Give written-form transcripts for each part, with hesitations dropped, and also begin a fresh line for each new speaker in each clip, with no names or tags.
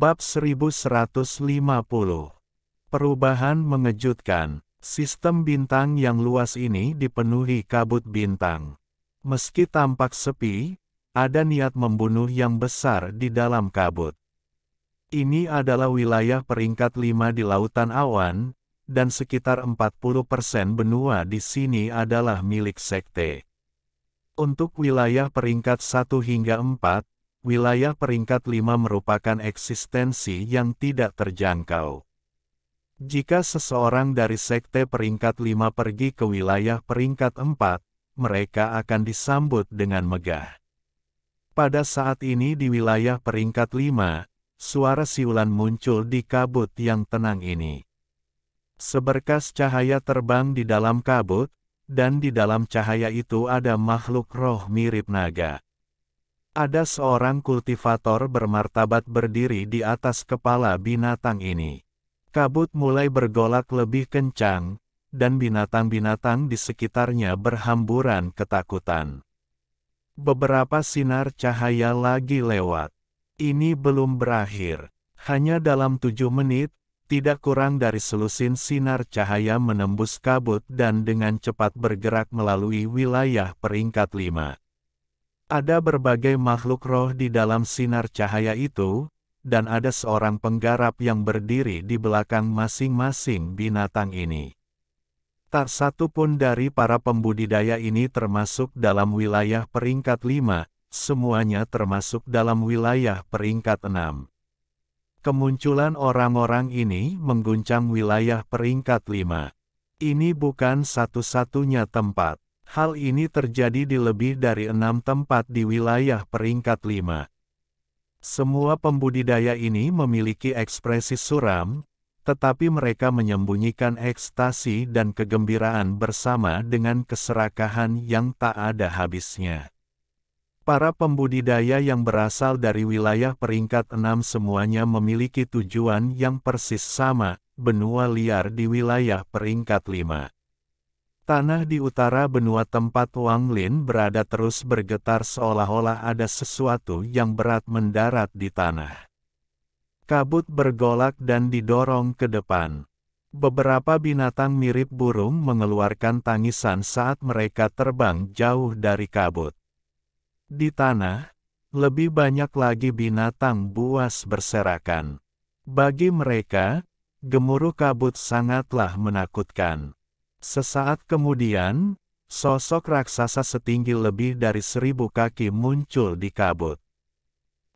Bab 1150. Perubahan mengejutkan. Sistem bintang yang luas ini dipenuhi kabut bintang. Meski tampak sepi, ada niat membunuh yang besar di dalam kabut. Ini adalah wilayah peringkat 5 di Lautan Awan, dan sekitar 40% benua di sini adalah milik sekte. Untuk wilayah peringkat 1 hingga 4, wilayah peringkat 5 merupakan eksistensi yang tidak terjangkau. Jika seseorang dari sekte peringkat 5 pergi ke wilayah peringkat 4, mereka akan disambut dengan megah. Pada saat ini di wilayah peringkat 5, suara siulan muncul di kabut yang tenang ini. Seberkas cahaya terbang di dalam kabut, dan di dalam cahaya itu ada makhluk roh mirip naga. Ada seorang kultivator bermartabat berdiri di atas kepala binatang ini. Kabut mulai bergolak lebih kencang, dan binatang-binatang di sekitarnya berhamburan ketakutan. Beberapa sinar cahaya lagi lewat. Ini belum berakhir. Hanya dalam 7 menit, tidak kurang dari selusin sinar cahaya menembus kabut dan dengan cepat bergerak melalui wilayah peringkat 5. Ada berbagai makhluk roh di dalam sinar cahaya itu, dan ada seorang penggarap yang berdiri di belakang masing-masing binatang ini. Tak satu pun dari para pembudidaya ini termasuk dalam wilayah peringkat 5, semuanya termasuk dalam wilayah peringkat 6. Kemunculan orang-orang ini mengguncang wilayah peringkat 5. Ini bukan satu-satunya tempat. Hal ini terjadi di lebih dari 6 tempat di wilayah peringkat 5. Semua pembudidaya ini memiliki ekspresi suram, tetapi mereka menyembunyikan ekstasi dan kegembiraan bersama dengan keserakahan yang tak ada habisnya. Para pembudidaya yang berasal dari wilayah peringkat 6 semuanya memiliki tujuan yang persis sama, benua liar di wilayah peringkat 5. Tanah di utara benua tempat Wang Lin berada terus bergetar seolah-olah ada sesuatu yang berat mendarat di tanah. Kabut bergolak dan didorong ke depan. Beberapa binatang mirip burung mengeluarkan tangisan saat mereka terbang jauh dari kabut. Di tanah, lebih banyak lagi binatang buas berserakan. Bagi mereka, gemuruh kabut sangatlah menakutkan. Sesaat kemudian, sosok raksasa setinggi lebih dari 1000 kaki muncul di kabut.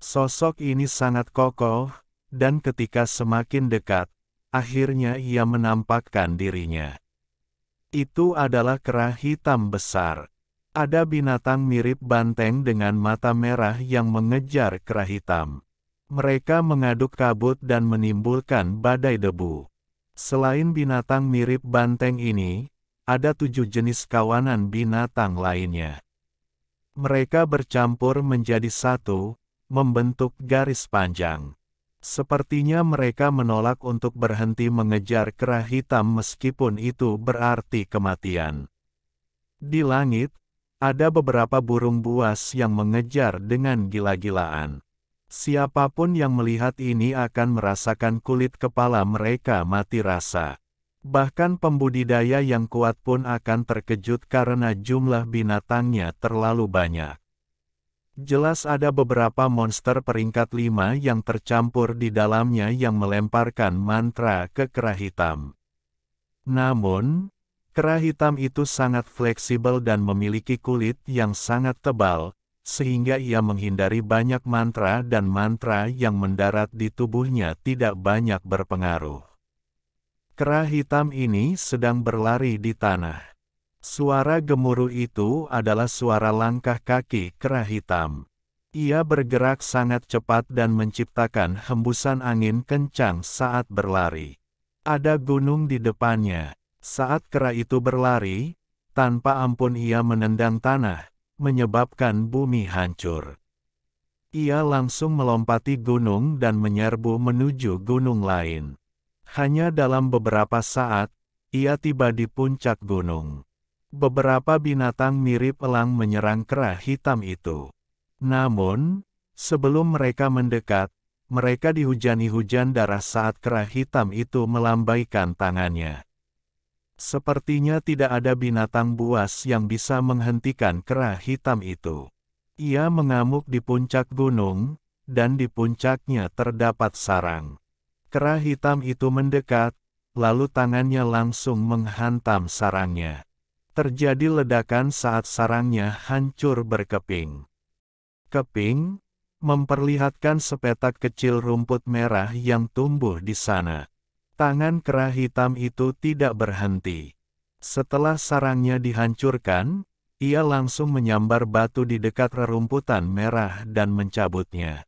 Sosok ini sangat kokoh, dan ketika semakin dekat, akhirnya ia menampakkan dirinya. Itu adalah kera hitam besar. Ada binatang mirip banteng dengan mata merah yang mengejar kera hitam. Mereka mengaduk kabut dan menimbulkan badai debu. Selain binatang mirip banteng ini, ada 7 jenis kawanan binatang lainnya. Mereka bercampur menjadi satu, membentuk garis panjang. Sepertinya mereka menolak untuk berhenti mengejar kera hitam meskipun itu berarti kematian. Di langit, ada beberapa burung buas yang mengejar dengan gila-gilaan. Siapapun yang melihat ini akan merasakan kulit kepala mereka mati rasa. Bahkan pembudidaya yang kuat pun akan terkejut karena jumlah binatangnya terlalu banyak. Jelas ada beberapa monster peringkat 5 yang tercampur di dalamnya yang melemparkan mantra ke kera hitam. Namun, kera hitam itu sangat fleksibel dan memiliki kulit yang sangat tebal, sehingga ia menghindari banyak mantra dan mantra yang mendarat di tubuhnya tidak banyak berpengaruh. Kera hitam ini sedang berlari di tanah. Suara gemuruh itu adalah suara langkah kaki kera hitam. Ia bergerak sangat cepat dan menciptakan hembusan angin kencang saat berlari. Ada gunung di depannya. Saat kera itu berlari, tanpa ampun ia menendang tanah, menyebabkan bumi hancur. Ia langsung melompati gunung dan menyerbu menuju gunung lain. Hanya dalam beberapa saat, ia tiba di puncak gunung. Beberapa binatang mirip elang menyerang kera hitam itu. Namun, sebelum mereka mendekat, mereka dihujani hujan darah saat kera hitam itu melambaikan tangannya. Sepertinya tidak ada binatang buas yang bisa menghentikan kera hitam itu. Ia mengamuk di puncak gunung, dan di puncaknya terdapat sarang. Kera hitam itu mendekat, lalu tangannya langsung menghantam sarangnya. Terjadi ledakan saat sarangnya hancur berkeping. Keping memperlihatkan sepetak kecil rumput merah yang tumbuh di sana. Tangan kera hitam itu tidak berhenti. Setelah sarangnya dihancurkan, ia langsung menyambar batu di dekat rerumputan merah dan mencabutnya.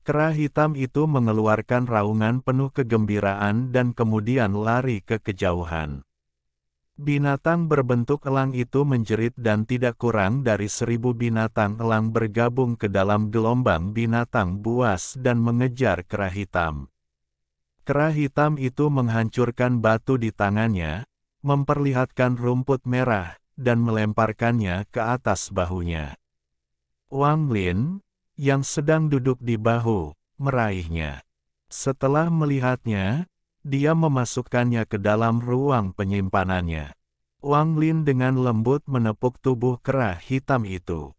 Kera hitam itu mengeluarkan raungan penuh kegembiraan dan kemudian lari ke kejauhan. Binatang berbentuk elang itu menjerit dan tidak kurang dari 1000 binatang elang bergabung ke dalam gelombang binatang buas dan mengejar kera hitam. Kera hitam itu menghancurkan batu di tangannya, memperlihatkan rumput merah, dan melemparkannya ke atas bahunya. Wang Lin, yang sedang duduk di bahu, meraihnya. Setelah melihatnya, dia memasukkannya ke dalam ruang penyimpanannya. Wang Lin dengan lembut menepuk tubuh kera hitam itu.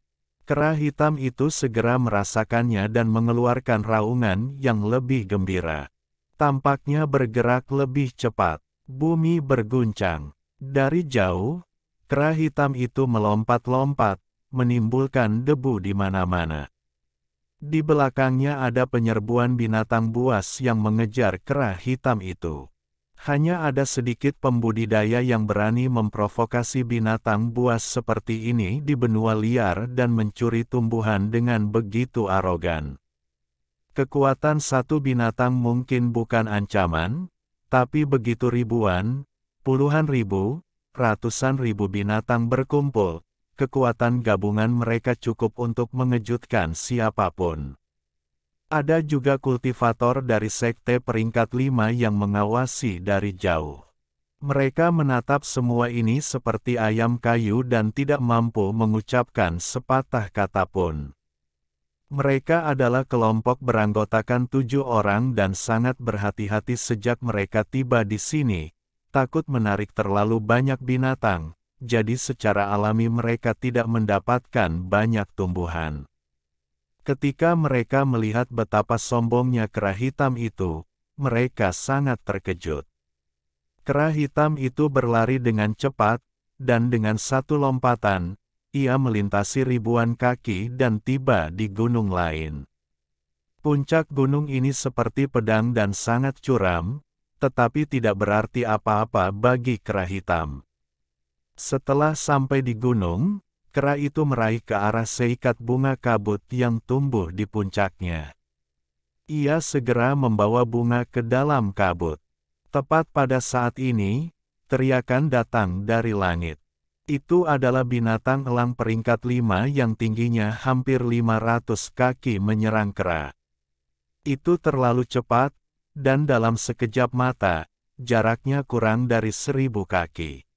Kera hitam itu segera merasakannya dan mengeluarkan raungan yang lebih gembira. Tampaknya bergerak lebih cepat. Bumi berguncang. Dari jauh, kera hitam itu melompat-lompat, menimbulkan debu di mana-mana. Di belakangnya ada penyerbuan binatang buas yang mengejar kera hitam itu. Hanya ada sedikit pembudidaya yang berani memprovokasi binatang buas seperti ini di benua liar dan mencuri tumbuhan dengan begitu arogan. Kekuatan satu binatang mungkin bukan ancaman, tapi begitu ribuan, puluhan ribu, ratusan ribu binatang berkumpul, kekuatan gabungan mereka cukup untuk mengejutkan siapapun. Ada juga kultivator dari sekte peringkat 5 yang mengawasi dari jauh. Mereka menatap semua ini seperti ayam kayu dan tidak mampu mengucapkan sepatah kata pun. Mereka adalah kelompok beranggotakan 7 orang dan sangat berhati-hati sejak mereka tiba di sini, takut menarik terlalu banyak binatang. Jadi secara alami mereka tidak mendapatkan banyak tumbuhan. Ketika mereka melihat betapa sombongnya kera hitam itu, mereka sangat terkejut. Kera hitam itu berlari dengan cepat, dan dengan satu lompatan, ia melintasi ribuan kaki dan tiba di gunung lain. Puncak gunung ini seperti pedang dan sangat curam, tetapi tidak berarti apa-apa bagi kera hitam. Setelah sampai di gunung, kera itu meraih ke arah seikat bunga kabut yang tumbuh di puncaknya. Ia segera membawa bunga ke dalam kabut. Tepat pada saat ini, teriakan datang dari langit. Itu adalah binatang elang peringkat 5 yang tingginya hampir 500 kaki menyerang kera. Itu terlalu cepat, dan dalam sekejap mata, jaraknya kurang dari 1000 kaki.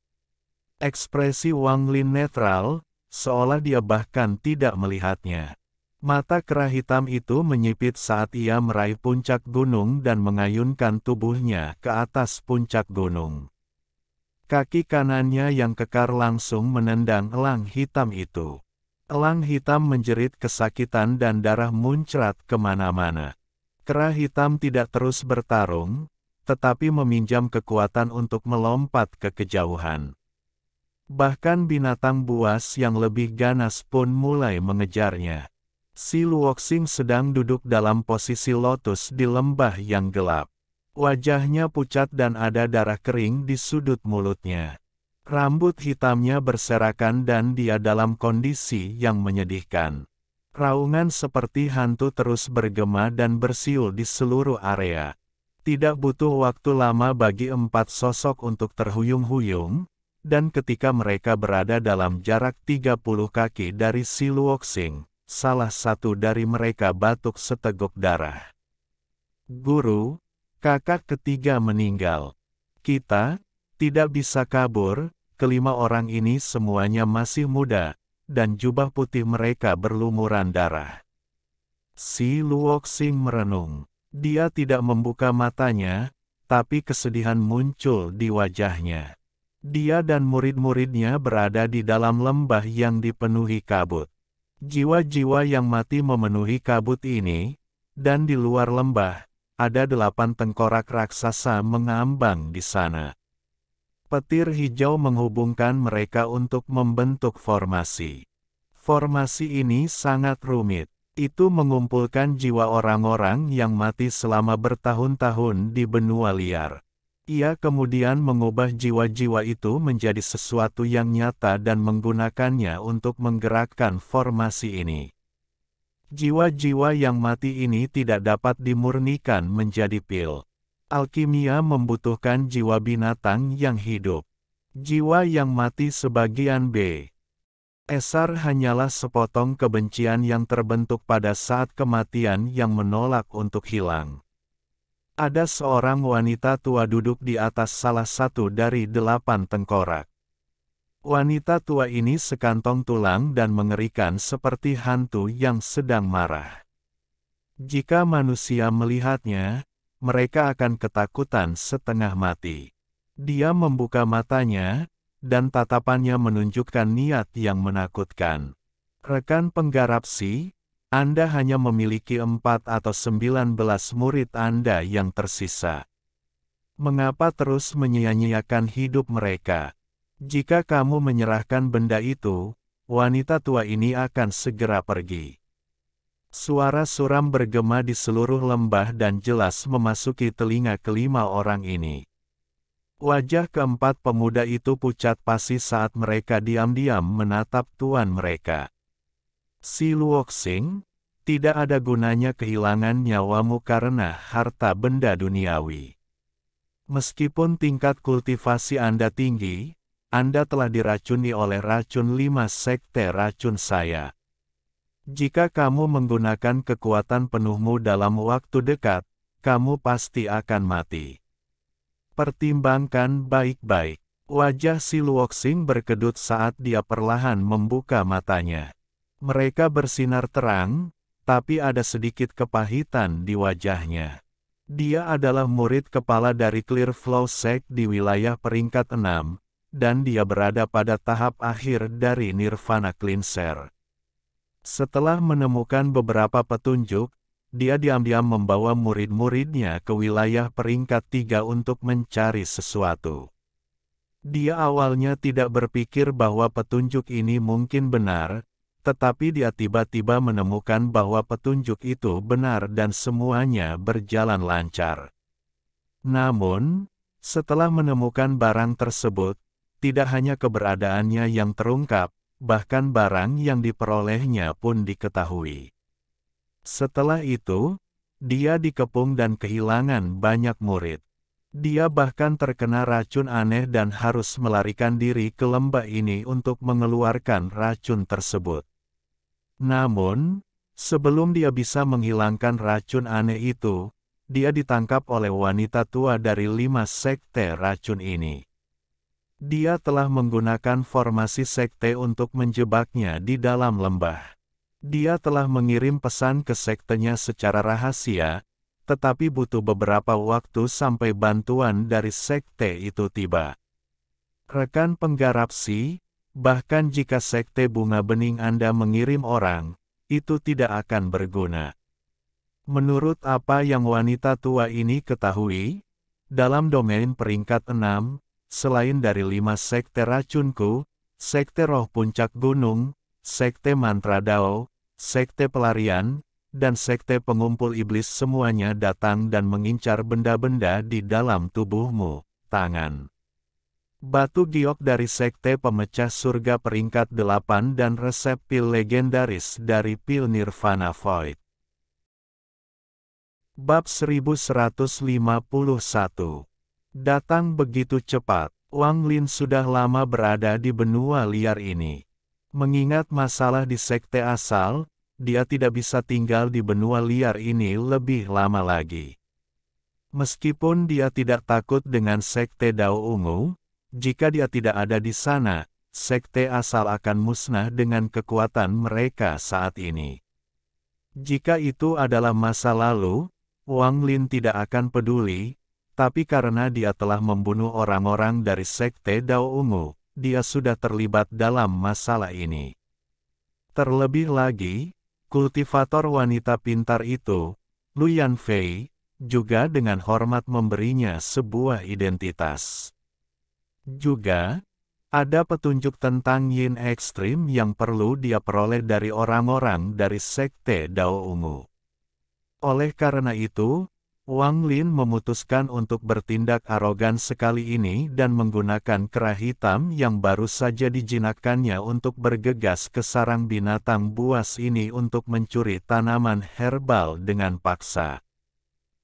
Ekspresi Wang Lin netral, seolah dia bahkan tidak melihatnya. Mata kera hitam itu menyipit saat ia meraih puncak gunung dan mengayunkan tubuhnya ke atas puncak gunung. Kaki kanannya yang kekar langsung menendang elang hitam itu. Elang hitam menjerit kesakitan dan darah muncrat kemana-mana. Kera hitam tidak terus bertarung, tetapi meminjam kekuatan untuk melompat ke kejauhan. Bahkan binatang buas yang lebih ganas pun mulai mengejarnya. Si Luoxing sedang duduk dalam posisi lotus di lembah yang gelap. Wajahnya pucat dan ada darah kering di sudut mulutnya. Rambut hitamnya berserakan dan dia dalam kondisi yang menyedihkan. Raungan seperti hantu terus bergema dan bersiul di seluruh area. Tidak butuh waktu lama bagi 4 sosok untuk terhuyung-huyung, dan ketika mereka berada dalam jarak 30 kaki dari si Luoxing, salah satu dari mereka batuk seteguk darah. Guru, kakak ketiga meninggal. Kita tidak bisa kabur. Kelima orang ini semuanya masih muda, dan jubah putih mereka berlumuran darah. Si Luoxing merenung. Dia tidak membuka matanya, tapi kesedihan muncul di wajahnya. Dia dan murid-muridnya berada di dalam lembah yang dipenuhi kabut. Jiwa-jiwa yang mati memenuhi kabut ini, dan di luar lembah, ada 8 tengkorak raksasa mengambang di sana. Petir hijau menghubungkan mereka untuk membentuk formasi. Formasi ini sangat rumit. Itu mengumpulkan jiwa orang-orang yang mati selama bertahun-tahun di benua liar. Ia kemudian mengubah jiwa-jiwa itu menjadi sesuatu yang nyata dan menggunakannya untuk menggerakkan formasi ini. Jiwa-jiwa yang mati ini tidak dapat dimurnikan menjadi pil. Alkimia membutuhkan jiwa binatang yang hidup. Jiwa yang mati sebagian B. Esar hanyalah sepotong kebencian yang terbentuk pada saat kematian yang menolak untuk hilang. Ada seorang wanita tua duduk di atas salah satu dari 8 tengkorak. Wanita tua ini sekantong tulang dan mengerikan seperti hantu yang sedang marah. Jika manusia melihatnya, mereka akan ketakutan setengah mati. Dia membuka matanya, dan tatapannya menunjukkan niat yang menakutkan. Rekan penggarap Si, Anda hanya memiliki 4 atau 19 murid Anda yang tersisa. Mengapa terus menyia-nyiakan hidup mereka? Jika kamu menyerahkan benda itu, wanita tua ini akan segera pergi. Suara suram bergema di seluruh lembah dan jelas memasuki telinga kelima orang ini. Wajah keempat pemuda itu pucat pasi saat mereka diam-diam menatap tuan mereka. Si Luoxing, tidak ada gunanya kehilangan nyawamu karena harta benda duniawi. Meskipun tingkat kultivasi Anda tinggi, Anda telah diracuni oleh racun 5 sekte racun saya. Jika kamu menggunakan kekuatan penuhmu dalam waktu dekat, kamu pasti akan mati. Pertimbangkan baik-baik. Wajah Si Luoxing berkedut saat dia perlahan membuka matanya. Mereka bersinar terang, tapi ada sedikit kepahitan di wajahnya. Dia adalah murid kepala dari Clear Flow Sect di wilayah peringkat 6, dan dia berada pada tahap akhir dari Nirvana Cleanser. Setelah menemukan beberapa petunjuk, dia diam-diam membawa murid-muridnya ke wilayah peringkat 3 untuk mencari sesuatu. Dia awalnya tidak berpikir bahwa petunjuk ini mungkin benar, tetapi dia tiba-tiba menemukan bahwa petunjuk itu benar dan semuanya berjalan lancar. Namun, setelah menemukan barang tersebut, tidak hanya keberadaannya yang terungkap, bahkan barang yang diperolehnya pun diketahui. Setelah itu, dia dikepung dan kehilangan banyak murid. Dia bahkan terkena racun aneh dan harus melarikan diri ke lembah ini untuk mengeluarkan racun tersebut. Namun, sebelum dia bisa menghilangkan racun aneh itu, dia ditangkap oleh wanita tua dari 5 sekte racun ini. Dia telah menggunakan formasi sekte untuk menjebaknya di dalam lembah. Dia telah mengirim pesan ke sektenya secara rahasia, tetapi butuh beberapa waktu sampai bantuan dari sekte itu tiba. Rekan penggarap Si, bahkan jika sekte bunga bening Anda mengirim orang, itu tidak akan berguna. Menurut apa yang wanita tua ini ketahui, dalam domain peringkat 6, selain dari 5 sekte racunku, sekte roh puncak gunung, sekte mantra Dao, sekte pelarian, dan sekte pengumpul iblis semuanya datang dan mengincar benda-benda di dalam tubuhmu, tangan. Batu giok dari sekte pemecah surga peringkat 8 dan resep pil legendaris dari pil Nirvana Void. Bab 1151. Datang begitu cepat. Wang Lin sudah lama berada di benua liar ini. Mengingat masalah di sekte asal, dia tidak bisa tinggal di benua liar ini lebih lama lagi. Meskipun dia tidak takut dengan sekte Dao Ungu, jika dia tidak ada di sana, sekte asal akan musnah dengan kekuatan mereka saat ini. Jika itu adalah masa lalu, Wang Lin tidak akan peduli, tapi karena dia telah membunuh orang-orang dari Sekte Dao Ungu, dia sudah terlibat dalam masalah ini. Terlebih lagi, kultivator wanita pintar itu, Lu Yanfei, juga dengan hormat memberinya sebuah identitas. Juga, ada petunjuk tentang yin ekstrim yang perlu dia peroleh dari orang-orang dari Sekte Dao Ungu. Oleh karena itu, Wang Lin memutuskan untuk bertindak arogan sekali ini dan menggunakan kera hitam yang baru saja dijinakkannya untuk bergegas ke sarang binatang buas ini untuk mencuri tanaman herbal dengan paksa.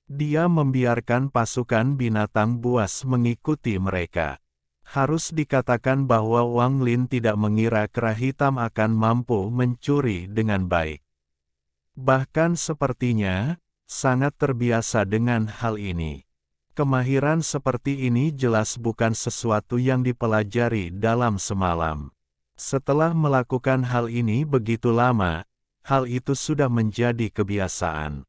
Dia membiarkan pasukan binatang buas mengikuti mereka. Harus dikatakan bahwa Wang Lin tidak mengira kera hitam akan mampu mencuri dengan baik. Bahkan sepertinya, sangat terbiasa dengan hal ini. Kemahiran seperti ini jelas bukan sesuatu yang dipelajari dalam semalam. Setelah melakukan hal ini begitu lama, hal itu sudah menjadi kebiasaan.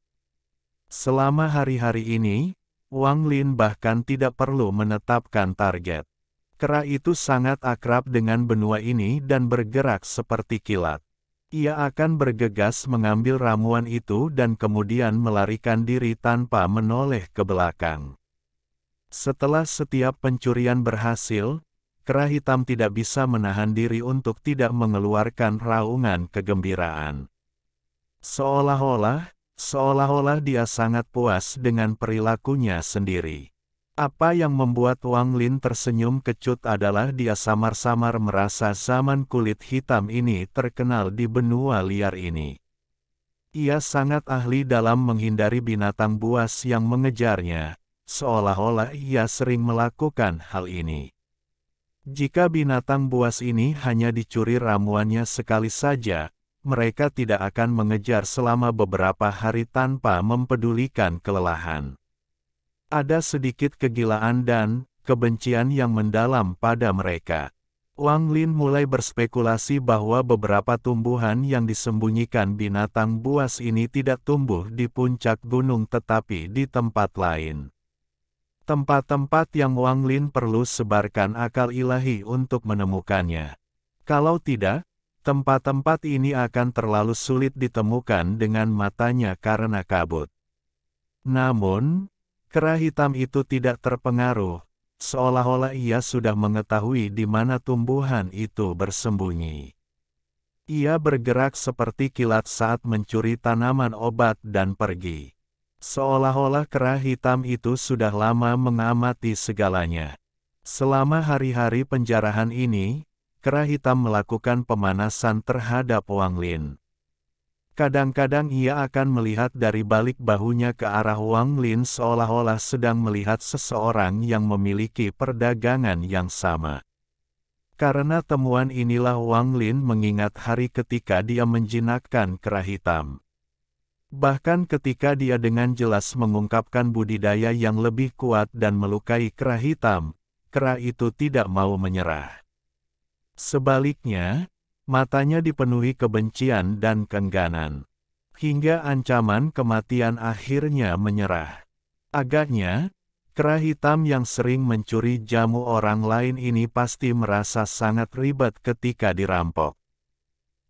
Selama hari-hari ini, Wang Lin bahkan tidak perlu menetapkan target. Kera itu sangat akrab dengan benua ini dan bergerak seperti kilat. Ia akan bergegas mengambil ramuan itu dan kemudian melarikan diri tanpa menoleh ke belakang. Setelah setiap pencurian berhasil, kera hitam tidak bisa menahan diri untuk tidak mengeluarkan raungan kegembiraan. Seolah-olah dia sangat puas dengan perilakunya sendiri. Apa yang membuat Wang Lin tersenyum kecut adalah dia samar-samar merasa zaman kulit hitam ini terkenal di benua liar ini. Ia sangat ahli dalam menghindari binatang buas yang mengejarnya, seolah-olah ia sering melakukan hal ini. Jika binatang buas ini hanya dicuri ramuannya sekali saja, mereka tidak akan mengejar selama beberapa hari tanpa mempedulikan kelelahan. Ada sedikit kegilaan dan kebencian yang mendalam pada mereka. Wang Lin mulai berspekulasi bahwa beberapa tumbuhan yang disembunyikan binatang buas ini tidak tumbuh di puncak gunung tetapi di tempat lain. Tempat-tempat yang Wang Lin perlu sebarkan akal ilahi untuk menemukannya. Kalau tidak, tempat-tempat ini akan terlalu sulit ditemukan dengan matanya karena kabut. Namun, kera hitam itu tidak terpengaruh, seolah-olah ia sudah mengetahui di mana tumbuhan itu bersembunyi. Ia bergerak seperti kilat saat mencuri tanaman obat dan pergi. Seolah-olah kera hitam itu sudah lama mengamati segalanya. Selama hari-hari penjarahan ini, kera hitam melakukan pemanasan terhadap Wang Lin. Kadang-kadang ia akan melihat dari balik bahunya ke arah Wang Lin seolah-olah sedang melihat seseorang yang memiliki perdagangan yang sama. Karena temuan inilah Wang Lin mengingat hari ketika dia menjinakkan kera hitam. Bahkan ketika dia dengan jelas mengungkapkan budidaya yang lebih kuat dan melukai kera hitam, kera itu tidak mau menyerah. Sebaliknya, matanya dipenuhi kebencian dan keengganan. Hingga ancaman kematian akhirnya menyerah. Agaknya, kera hitam yang sering mencuri jamu orang lain ini pasti merasa sangat ribet ketika dirampok.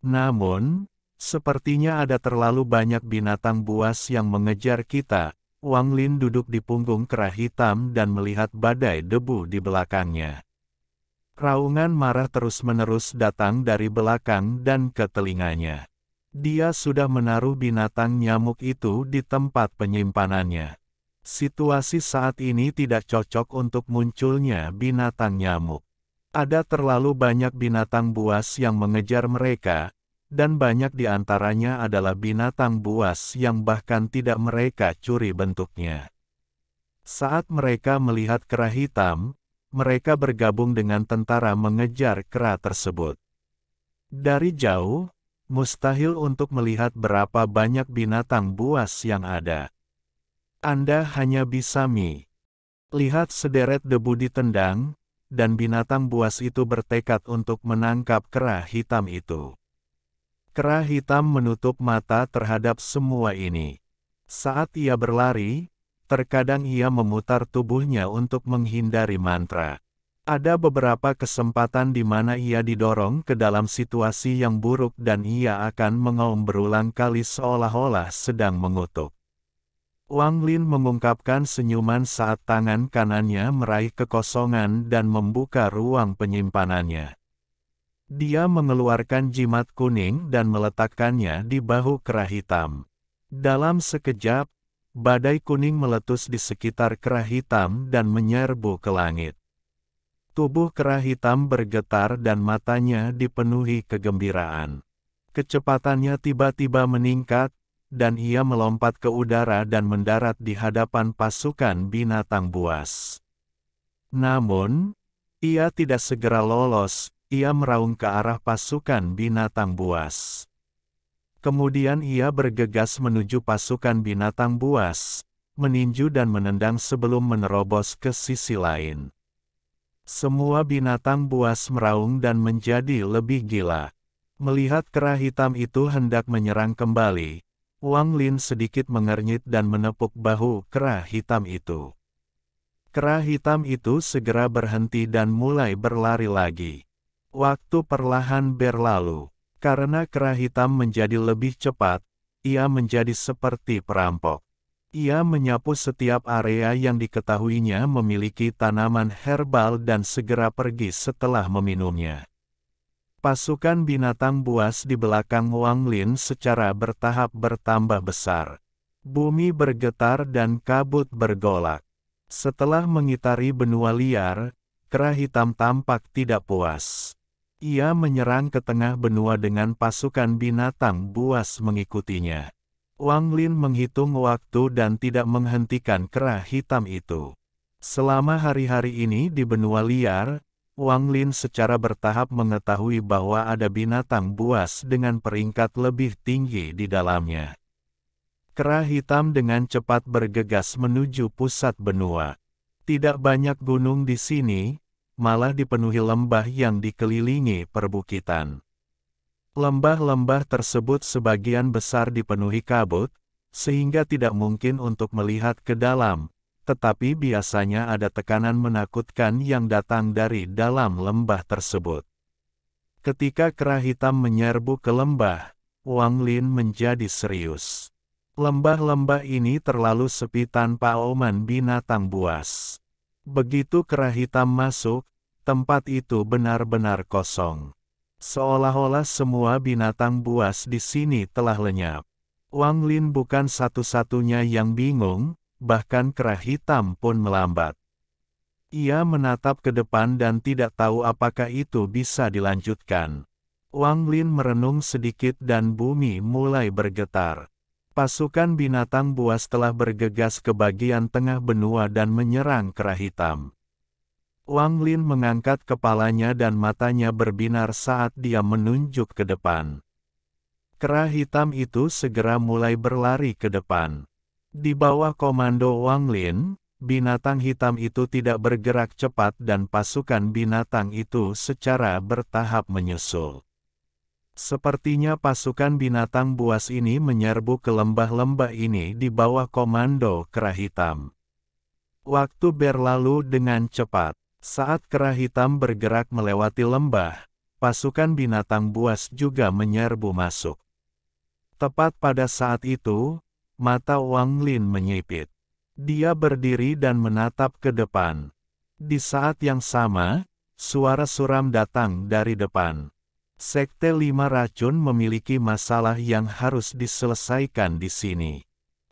Namun, sepertinya ada terlalu banyak binatang buas yang mengejar kita. Wang Lin duduk di punggung kera hitam dan melihat badai debu di belakangnya. Raungan marah terus-menerus datang dari belakang dan ke telinganya. Dia sudah menaruh binatang nyamuk itu di tempat penyimpanannya. Situasi saat ini tidak cocok untuk munculnya binatang nyamuk. Ada terlalu banyak binatang buas yang mengejar mereka, dan banyak di antaranya adalah binatang buas yang bahkan tidak mereka curi bentuknya. Saat mereka melihat kera hitam, mereka bergabung dengan tentara mengejar kera tersebut. Dari jauh, mustahil untuk melihat berapa banyak binatang buas yang ada. Anda hanya bisa lihat sederet debu ditendang, dan binatang buas itu bertekad untuk menangkap kera hitam itu. Kera hitam menutup mata terhadap semua ini. Saat ia berlari, terkadang ia memutar tubuhnya untuk menghindari mantra. Ada beberapa kesempatan di mana ia didorong ke dalam situasi yang buruk dan ia akan mengaum berulang kali seolah-olah sedang mengutuk. Wang Lin mengungkapkan senyuman saat tangan kanannya meraih kekosongan dan membuka ruang penyimpanannya. Dia mengeluarkan jimat kuning dan meletakkannya di bahu kera hitam. Dalam sekejap, badai kuning meletus di sekitar kera hitam dan menyerbu ke langit. Tubuh kera hitam bergetar dan matanya dipenuhi kegembiraan. Kecepatannya tiba-tiba meningkat, dan ia melompat ke udara dan mendarat di hadapan pasukan binatang buas. Namun, ia tidak segera lolos, ia meraung ke arah pasukan binatang buas. Kemudian ia bergegas menuju pasukan binatang buas, meninju dan menendang sebelum menerobos ke sisi lain. Semua binatang buas meraung dan menjadi lebih gila. Melihat kera hitam itu hendak menyerang kembali, Wang Lin sedikit mengernyit dan menepuk bahu kera hitam itu. Kera hitam itu segera berhenti dan mulai berlari lagi. Waktu perlahan berlalu. Karena kera hitam menjadi lebih cepat, ia menjadi seperti perampok. Ia menyapu setiap area yang diketahuinya memiliki tanaman herbal dan segera pergi setelah meminumnya. Pasukan binatang buas di belakang Wang Lin secara bertahap bertambah besar. Bumi bergetar dan kabut bergolak. Setelah mengitari benua liar, kera hitam tampak tidak puas. Ia menyerang ke tengah benua dengan pasukan binatang buas mengikutinya. Wang Lin menghitung waktu dan tidak menghentikan kera hitam itu. Selama hari-hari ini di benua liar, Wang Lin secara bertahap mengetahui bahwa ada binatang buas dengan peringkat lebih tinggi di dalamnya. Kera hitam dengan cepat bergegas menuju pusat benua. Tidak banyak gunung di sini, malah dipenuhi lembah yang dikelilingi perbukitan. Lembah-lembah tersebut sebagian besar dipenuhi kabut, sehingga tidak mungkin untuk melihat ke dalam, tetapi biasanya ada tekanan menakutkan yang datang dari dalam lembah tersebut. Ketika kera hitam menyerbu ke lembah, Wang Lin menjadi serius. Lembah-lembah ini terlalu sepi tanpa auman binatang buas. Begitu kera hitam masuk, tempat itu benar-benar kosong. Seolah-olah semua binatang buas di sini telah lenyap. Wang Lin bukan satu-satunya yang bingung, bahkan kera hitam pun melambat. Ia menatap ke depan dan tidak tahu apakah itu bisa dilanjutkan. Wang Lin merenung sedikit dan bumi mulai bergetar. Pasukan binatang buas telah bergegas ke bagian tengah benua dan menyerang kera hitam. Wang Lin mengangkat kepalanya dan matanya berbinar saat dia menunjuk ke depan. Kera hitam itu segera mulai berlari ke depan. Di bawah komando Wang Lin, binatang hitam itu tidak bergerak cepat dan pasukan binatang itu secara bertahap menyusul. Sepertinya pasukan binatang buas ini menyerbu ke lembah-lembah ini di bawah komando kera hitam. Waktu berlalu dengan cepat. Saat kera hitam bergerak melewati lembah, pasukan binatang buas juga menyerbu masuk. Tepat pada saat itu, mata Wang Lin menyipit. Dia berdiri dan menatap ke depan. Di saat yang sama, suara suram datang dari depan. Sekte 5 racun memiliki masalah yang harus diselesaikan di sini.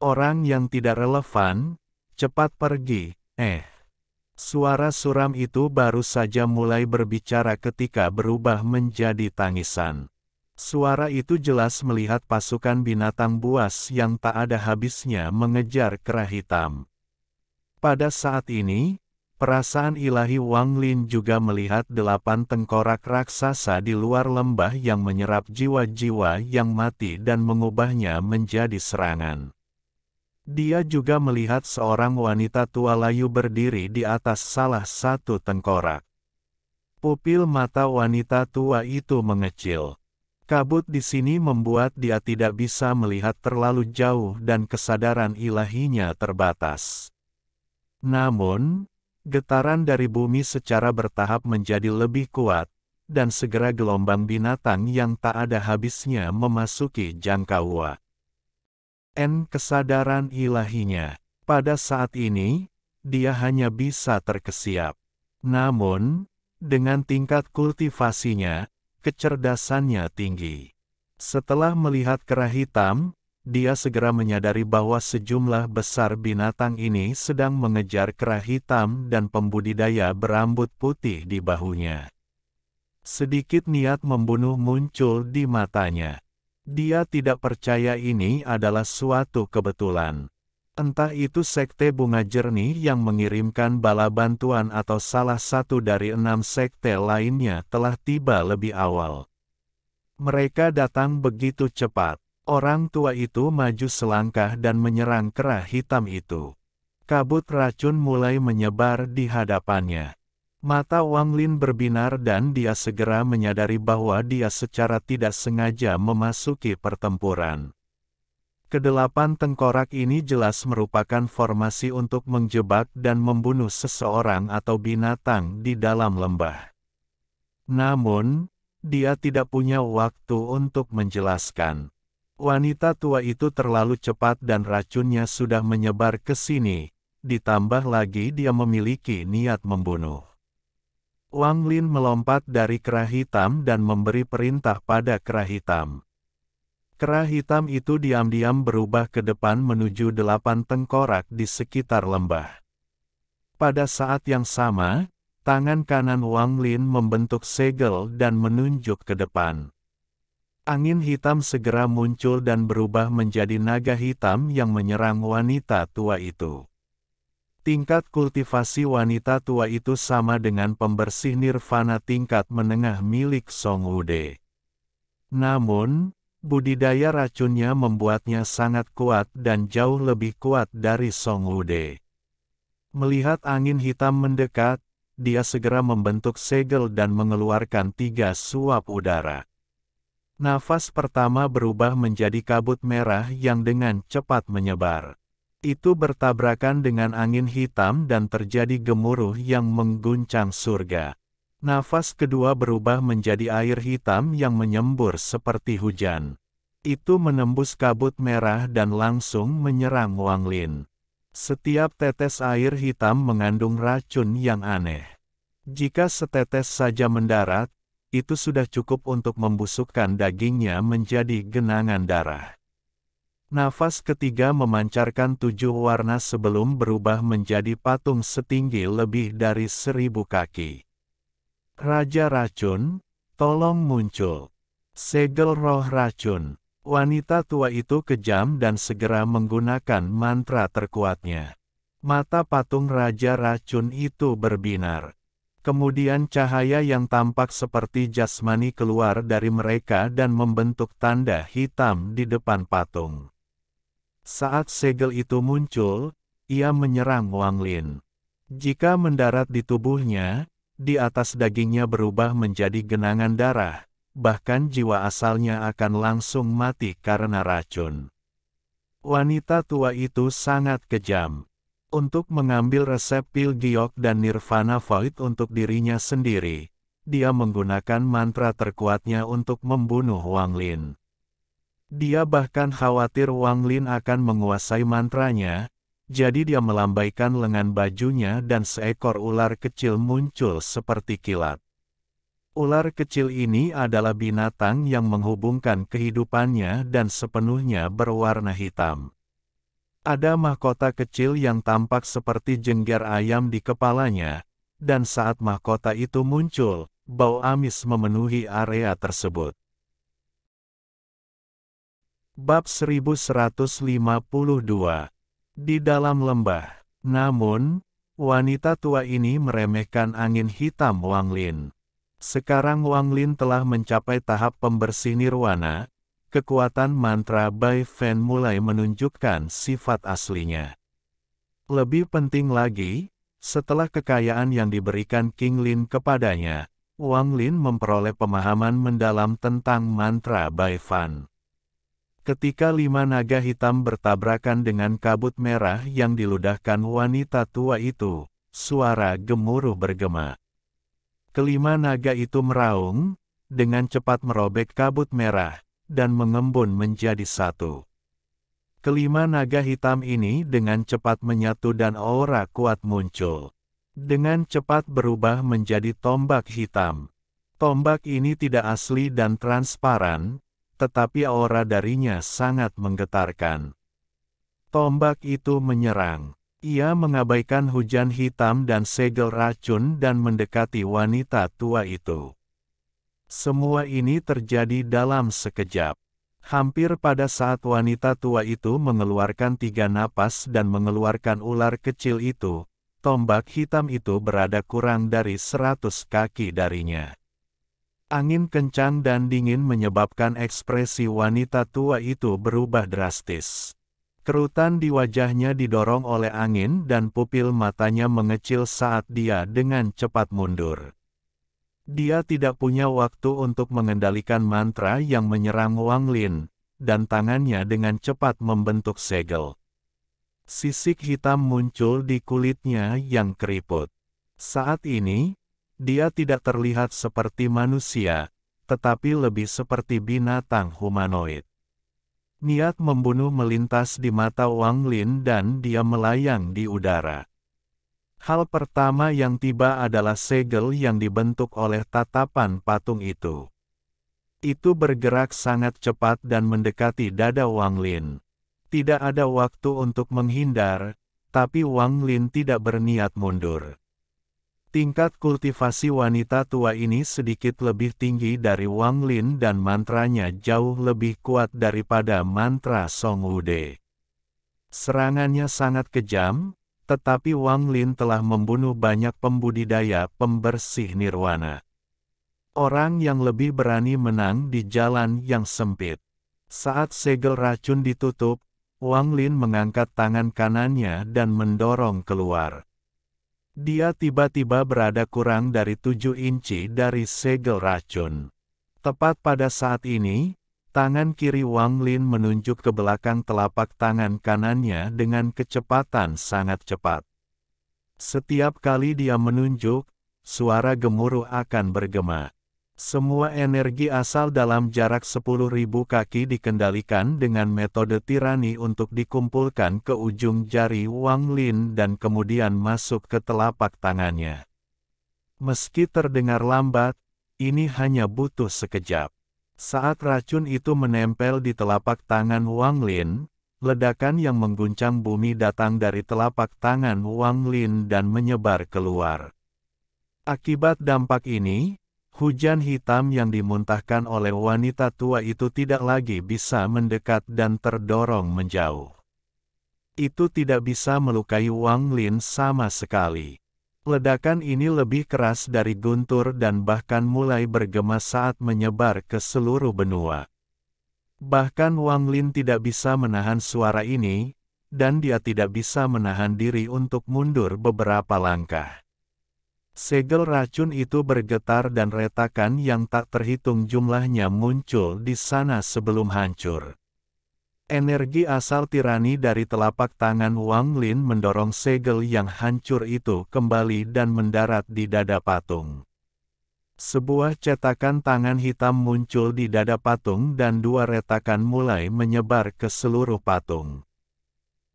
Orang yang tidak relevan, cepat pergi. Suara suram itu baru saja mulai berbicara ketika berubah menjadi tangisan. Suara itu jelas melihat pasukan binatang buas yang tak ada habisnya mengejar kera hitam. Pada saat ini, perasaan ilahi Wang Lin juga melihat 8 tengkorak raksasa di luar lembah yang menyerap jiwa-jiwa yang mati dan mengubahnya menjadi serangan. Dia juga melihat seorang wanita tua layu berdiri di atas salah satu tengkorak. Pupil mata wanita tua itu mengecil. Kabut di sini membuat dia tidak bisa melihat terlalu jauh dan kesadaran ilahinya terbatas. Namun, getaran dari bumi secara bertahap menjadi lebih kuat, dan segera gelombang binatang yang tak ada habisnya memasuki jangkauan. Kesadaran ilahinya. Pada saat ini, dia hanya bisa terkesiap. Namun, dengan tingkat kultivasinya, kecerdasannya tinggi. Setelah melihat kera hitam, dia segera menyadari bahwa sejumlah besar binatang ini sedang mengejar kera hitam dan pembudidaya berambut putih di bahunya. Sedikit niat membunuh muncul di matanya. Dia tidak percaya ini adalah suatu kebetulan. Entah itu sekte bunga jernih yang mengirimkan bala bantuan atau salah satu dari 6 sekte lainnya telah tiba lebih awal. Mereka datang begitu cepat. Orang tua itu maju selangkah dan menyerang kera hitam itu. Kabut racun mulai menyebar di hadapannya. Mata Wang Lin berbinar dan dia segera menyadari bahwa dia secara tidak sengaja memasuki pertempuran. Kedelapan tengkorak ini jelas merupakan formasi untuk menjebak dan membunuh seseorang atau binatang di dalam lembah. Namun, dia tidak punya waktu untuk menjelaskan. Wanita tua itu terlalu cepat dan racunnya sudah menyebar ke sini, ditambah lagi dia memiliki niat membunuh. Wang Lin melompat dari kera hitam dan memberi perintah pada kera hitam. Kera hitam itu diam-diam berubah ke depan menuju 8 tengkorak di sekitar lembah. Pada saat yang sama, tangan kanan Wang Lin membentuk segel dan menunjuk ke depan. Angin hitam segera muncul dan berubah menjadi naga hitam yang menyerang wanita tua itu. Tingkat kultivasi wanita tua itu sama dengan pembersih nirvana tingkat menengah milik Song Wude. Namun, budidaya racunnya membuatnya sangat kuat dan jauh lebih kuat dari Song Wude. Melihat angin hitam mendekat, dia segera membentuk segel dan mengeluarkan 3 suap udara. Nafas pertama berubah menjadi kabut merah yang dengan cepat menyebar. Itu bertabrakan dengan angin hitam dan terjadi gemuruh yang mengguncang surga. Nafas kedua berubah menjadi air hitam yang menyembur seperti hujan. Itu menembus kabut merah dan langsung menyerang Wang Lin. Setiap tetes air hitam mengandung racun yang aneh. Jika setetes saja mendarat, itu sudah cukup untuk membusukkan dagingnya menjadi genangan darah. Nafas ketiga memancarkan 7 warna sebelum berubah menjadi patung setinggi lebih dari 1000 kaki. Raja Racun, tolong muncul. Segel roh racun. Wanita tua itu kejam dan segera menggunakan mantra terkuatnya. Mata patung Raja Racun itu berbinar. Kemudian cahaya yang tampak seperti jasmani keluar dari mereka dan membentuk tanda hitam di depan patung. Saat segel itu muncul, ia menyerang Wang Lin. Jika mendarat di tubuhnya, di atas dagingnya berubah menjadi genangan darah, bahkan jiwa asalnya akan langsung mati karena racun. Wanita tua itu sangat kejam. Untuk mengambil resep pil giok dan nirvana void untuk dirinya sendiri, dia menggunakan mantra terkuatnya untuk membunuh Wang Lin. Dia bahkan khawatir Wang Lin akan menguasai mantranya, jadi dia melambaikan lengan bajunya dan seekor ular kecil muncul seperti kilat. Ular kecil ini adalah binatang yang menghubungkan kehidupannya dan sepenuhnya berwarna hitam. Ada mahkota kecil yang tampak seperti jengger ayam di kepalanya, dan saat mahkota itu muncul, bau amis memenuhi area tersebut. Bab 1152. Di dalam lembah. Namun, wanita tua ini meremehkan angin hitam Wang Lin. Sekarang Wang Lin telah mencapai tahap pembersih nirwana, kekuatan mantra Bai Fen mulai menunjukkan sifat aslinya. Lebih penting lagi, setelah kekayaan yang diberikan King Lin kepadanya, Wang Lin memperoleh pemahaman mendalam tentang mantra Bai Fan. Ketika 5 naga hitam bertabrakan dengan kabut merah yang diludahkan wanita tua itu, suara gemuruh bergema. Kelima naga itu meraung, dengan cepat merobek kabut merah, dan mengembun menjadi satu. Kelima naga hitam ini dengan cepat menyatu dan aura kuat muncul. Dengan cepat berubah menjadi tombak hitam. Tombak ini tidak asli dan transparan, tetapi aura darinya sangat menggetarkan. Tombak itu menyerang. Ia mengabaikan hujan hitam dan segel racun dan mendekati wanita tua itu. Semua ini terjadi dalam sekejap. Hampir pada saat wanita tua itu mengeluarkan 3 napas dan mengeluarkan ular kecil itu, tombak hitam itu berada kurang dari 100 kaki darinya. Angin kencang dan dingin menyebabkan ekspresi wanita tua itu berubah drastis. Kerutan di wajahnya didorong oleh angin dan pupil matanya mengecil saat dia dengan cepat mundur. Dia tidak punya waktu untuk mengendalikan mantra yang menyerang Wang Lin, dan tangannya dengan cepat membentuk segel. Sisik hitam muncul di kulitnya yang keriput. Saat ini, dia tidak terlihat seperti manusia, tetapi lebih seperti binatang humanoid. Niat membunuh melintas di mata Wang Lin dan dia melayang di udara. Hal pertama yang tiba adalah segel yang dibentuk oleh tatapan patung itu. Itu bergerak sangat cepat dan mendekati dada Wang Lin. Tidak ada waktu untuk menghindar, tapi Wang Lin tidak berniat mundur. Tingkat kultivasi wanita tua ini sedikit lebih tinggi dari Wang Lin dan mantranya jauh lebih kuat daripada mantra Song Wude. Serangannya sangat kejam, tetapi Wang Lin telah membunuh banyak pembudidaya pembersih nirwana. Orang yang lebih berani menang di jalan yang sempit. Saat segel racun ditutup, Wang Lin mengangkat tangan kanannya dan mendorong keluar. Dia tiba-tiba berada kurang dari 7 inci dari segel racun. Tepat pada saat ini, tangan kiri Wang Lin menunjuk ke belakang telapak tangan kanannya dengan kecepatan sangat cepat. Setiap kali dia menunjuk, suara gemuruh akan bergema. Semua energi asal dalam jarak 10.000 kaki dikendalikan dengan metode tirani untuk dikumpulkan ke ujung jari Wang Lin dan kemudian masuk ke telapak tangannya. Meski terdengar lambat, ini hanya butuh sekejap. Saat racun itu menempel di telapak tangan Wang Lin, ledakan yang mengguncang bumi datang dari telapak tangan Wang Lin dan menyebar keluar. Akibat dampak ini, hujan hitam yang dimuntahkan oleh wanita tua itu tidak lagi bisa mendekat dan terdorong menjauh. Itu tidak bisa melukai Wang Lin sama sekali. Ledakan ini lebih keras dari guntur dan bahkan mulai bergema saat menyebar ke seluruh benua. Bahkan Wang Lin tidak bisa menahan suara ini, dan dia tidak bisa menahan diri untuk mundur beberapa langkah. Segel racun itu bergetar dan retakan yang tak terhitung jumlahnya muncul di sana sebelum hancur. Energi asal tirani dari telapak tangan Wang Lin mendorong segel yang hancur itu kembali dan mendarat di dada patung. Sebuah cetakan tangan hitam muncul di dada patung dan 2 retakan mulai menyebar ke seluruh patung.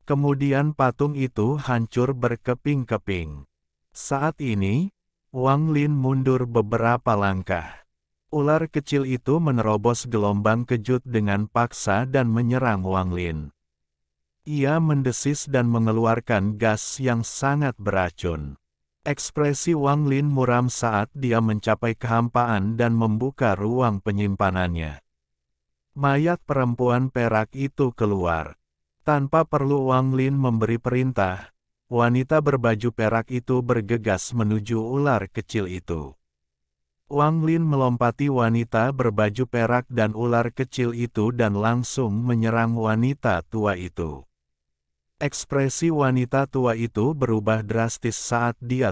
Kemudian patung itu hancur berkeping-keping. Saat ini, Wang Lin mundur beberapa langkah. Ular kecil itu menerobos gelombang kejut dengan paksa dan menyerang Wang Lin. Ia mendesis dan mengeluarkan gas yang sangat beracun. Ekspresi Wang Lin muram saat dia mencapai kehampaan dan membuka ruang penyimpanannya. Mayat perempuan perak itu keluar. Tanpa perlu Wang Lin memberi perintah, wanita berbaju perak itu bergegas menuju ular kecil itu. Wang Lin melompati wanita berbaju perak dan ular kecil itu dan langsung menyerang wanita tua itu. Ekspresi wanita tua itu berubah drastis saat dia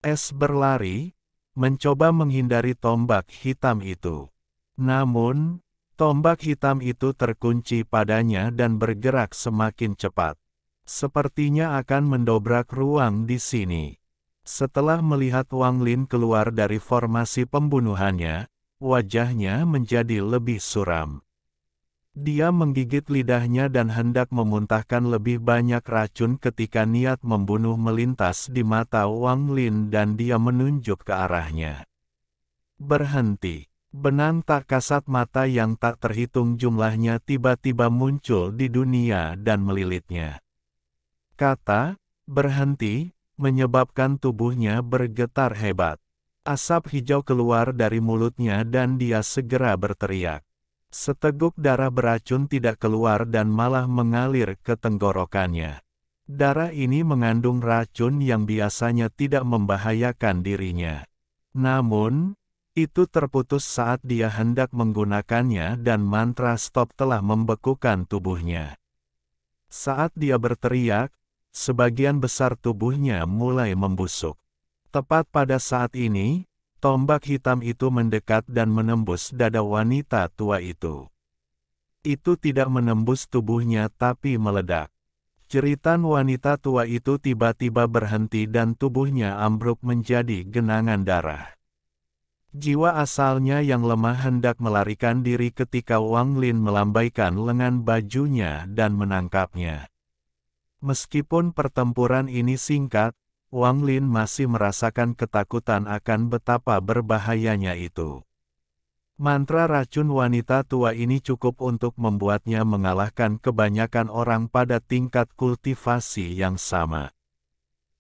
es berlari, mencoba menghindari tombak hitam itu. Namun, tombak hitam itu terkunci padanya dan bergerak semakin cepat. Sepertinya akan mendobrak ruang di sini. Setelah melihat Wang Lin keluar dari formasi pembunuhannya, wajahnya menjadi lebih suram. Dia menggigit lidahnya dan hendak memuntahkan lebih banyak racun ketika niat membunuh melintas di mata Wang Lin dan dia menunjuk ke arahnya. Berhenti. Benang tak kasat mata yang tak terhitung jumlahnya tiba-tiba muncul di dunia dan melilitnya. Kata, berhenti, menyebabkan tubuhnya bergetar hebat. Asap hijau keluar dari mulutnya dan dia segera berteriak. Seteguk darah beracun tidak keluar dan malah mengalir ke tenggorokannya. Darah ini mengandung racun yang biasanya tidak membahayakan dirinya. Namun, itu terputus saat dia hendak menggunakannya dan mantra stop telah membekukan tubuhnya. Saat dia berteriak, sebagian besar tubuhnya mulai membusuk. Tepat pada saat ini, tombak hitam itu mendekat dan menembus dada wanita tua itu. Itu tidak menembus tubuhnya tapi meledak. Jeritan wanita tua itu tiba-tiba berhenti dan tubuhnya ambruk menjadi genangan darah. Jiwa asalnya yang lemah hendak melarikan diri ketika Wang Lin melambaikan lengan bajunya dan menangkapnya. Meskipun pertempuran ini singkat, Wang Lin masih merasakan ketakutan akan betapa berbahayanya itu. Mantra racun wanita tua ini cukup untuk membuatnya mengalahkan kebanyakan orang pada tingkat kultivasi yang sama.